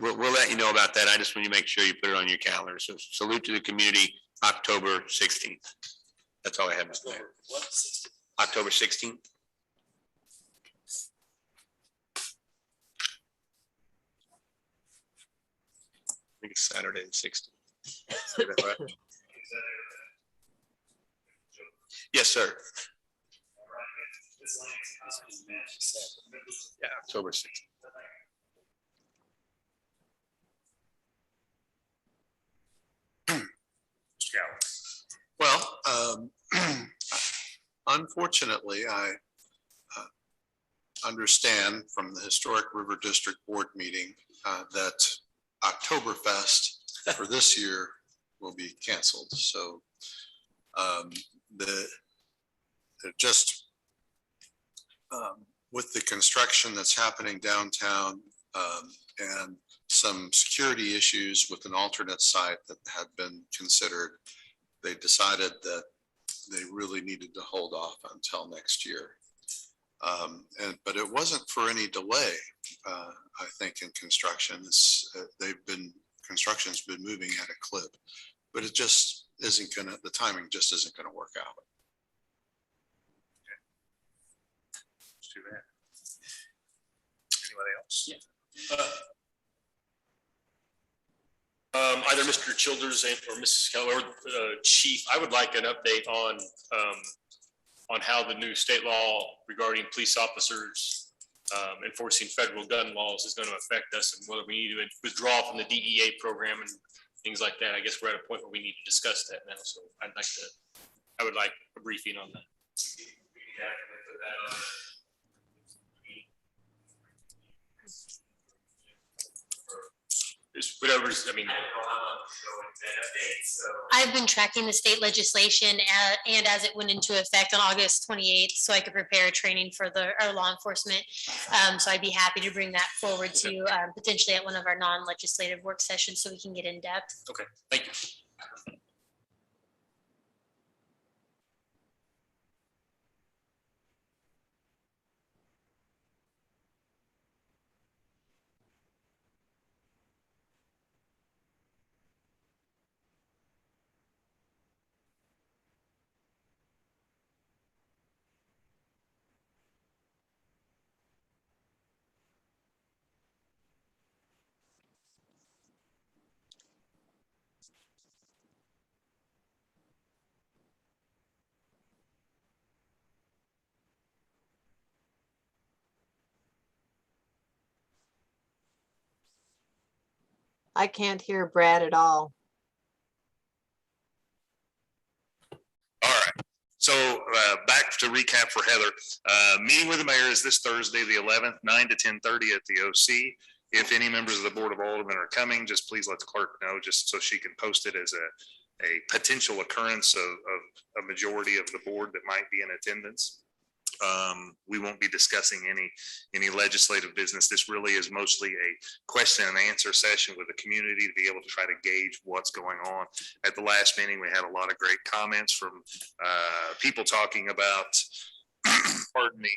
we'll let you know about that. I just want you to make sure you put it on your calendar. So salute to the community, October 16th. That's all I have, Mr. Mayor. October 16th. I think it's Saturday the 16th. Is that right? Yes, sir. Yeah, October 16th. Well, unfortunately, I understand from the Historic River District Board meeting that Oktoberfest for this year will be canceled. So with the construction that's happening downtown and some security issues with an alternate site that had been considered, they decided that they really needed to hold off until next year. But it wasn't for any delay, I think, in construction. Construction's been moving at a clip, but it just isn't the timing just isn't gonna work out. Let's do that. Anybody else? Yeah. Either Mr. Childers or Mrs. Keller, or Chief, I would like an update on how the new state law regarding police officers enforcing federal gun laws is going to affect us, and whether we need to withdraw from the DEA program and things like that. I guess we're at a point where we need to discuss that now. So I would like a briefing on that. definitely put that on. Just whatever's, I mean, I don't know how much going benefits, so. I've been tracking the state legislation and as it went into effect on August 28th, so I could prepare training for our law enforcement. So I'd be happy to bring that forward to you potentially at one of our non-legislative work sessions so we can get in depth. okay, thank you. I can't hear Brad at all. All right. So back to recap for Heather. Meeting with the mayor is this Thursday, the 11th, 9 to 10:30 at the OC. If any members of the Board of Aldermen are coming, just please let the clerk know, just so she can post it as a potential occurrence of a majority of the board that might be in attendance. We won't be discussing any legislative business. This really is mostly a question and answer session with the community to be able to try to gauge what's going on. At the last meeting, we had a lot of great comments from people talking about, pardon me,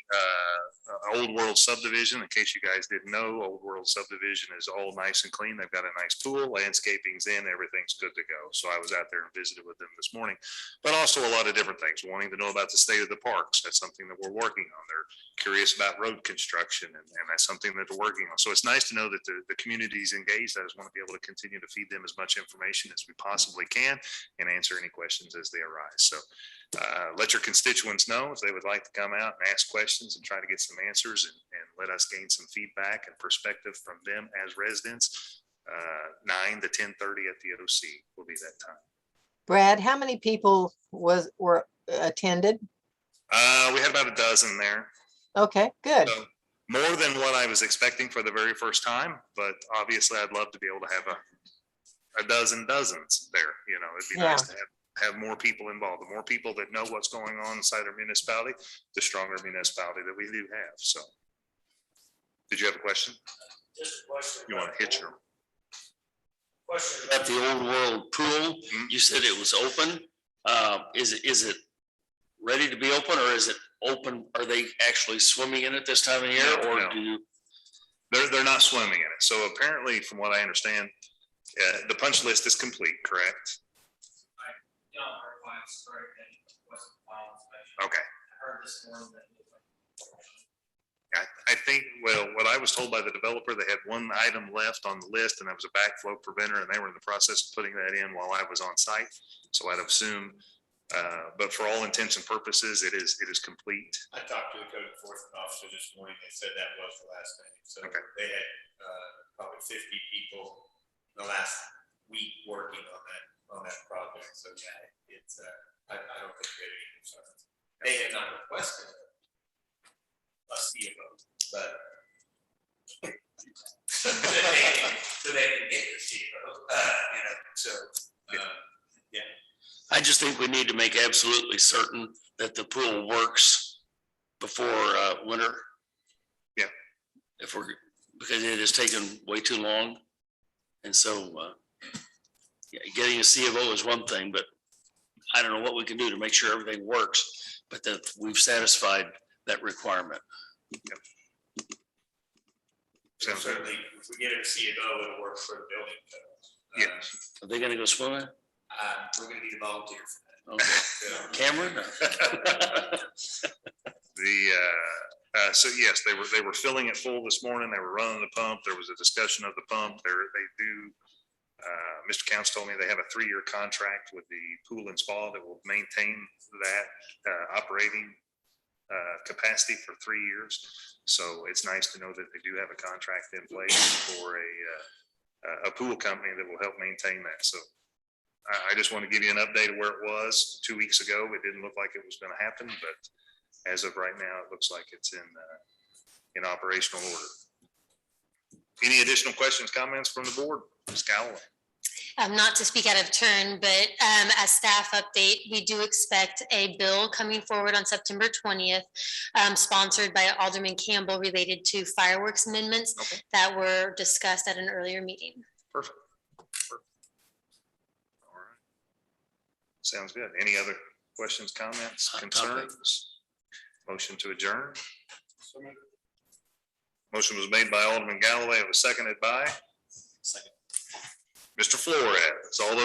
Old World subdivision. In case you guys didn't know, Old World subdivision is all nice and clean. They've got a nice pool, landscaping's in, everything's good to go. So I was out there and visited with them this morning, but also a lot of different things, wanting to know about the state of the parks. That's something that we're working on. They're curious about road construction, and that's something that they're working on. So it's nice to know that the community is engaged. I just want to be able to continue to feed them as much information as we possibly can and answer any questions as they arise. So let your constituents know if they would like to come out and ask questions and try to get some answers, and let us gain some feedback and perspective from them as residents. 9 to 10:30 at the OC will be that time. Brad, how many people were attended? We had about a dozen there. Okay, good. So more than what I was expecting for the very first time, but obviously I'd love to be able to have a dozen dozens there. You know, it'd be nice to have more people involved. The more people that know what's going on inside our municipality, the stronger municipality that we do have. So did you have a question? Just a question. You want to hit your Question At the Old World Pool, you said it was open. Is it ready to be open, or is it open? Are they actually swimming in it this time of year, or No. do you? They're not swimming in it. So apparently, from what I understand, the punch list is complete, correct? Okay. I think, well, what I was told by the developer, they had one item left on the list, and that was a backflow preventer, and they were in the process of putting that in while I was on site. So I'd assume, but for all intents and purposes, it is complete. I talked to the code enforcement officer this morning. They said that was the last thing. So Okay. they had probably 50 people in the last week working on that project. So yeah, it's I don't think they had any concerns. They had not requested a CFO, but so they can get the CFO, you know. So yeah. I just think we need to make absolutely certain that the pool works before winter. Yeah. Because it has taken way too long. And so getting a CFO is one thing, but I don't know what we can do to make sure everything works, but that we've satisfied that requirement. Yep. So certainly, if we get a CFO, it'll work for the building. Yes. Are they gonna go swimming? We're gonna need a volunteer for that. Okay. Cameron? So yes, they were filling it full this morning. They were running the pump. There was a discussion of the pump. They do. Mr. Counts told me they have a 3-year contract with the pool and spa that will maintain that operating capacity for 3 years. So it's nice to know that they do have a contract in place for a pool company that will help maintain that. So I just want to give you an update of where it was 2 weeks ago. It didn't look like it was going to happen, but as of right now, it looks like it's in operational order. Any additional questions, comments from the board? Ms. Galloway? Not to speak out of turn, but as staff update, we do expect a bill coming forward on September 20th, sponsored by Alderman Campbell related to fireworks amendments that were discussed at an earlier meeting. Perfect. All right. Sounds good. Any other questions, comments, concerns? Motion to adjourn. Motion was made by Alderman Galloway. It was seconded by? Second. Mr. Flores. All those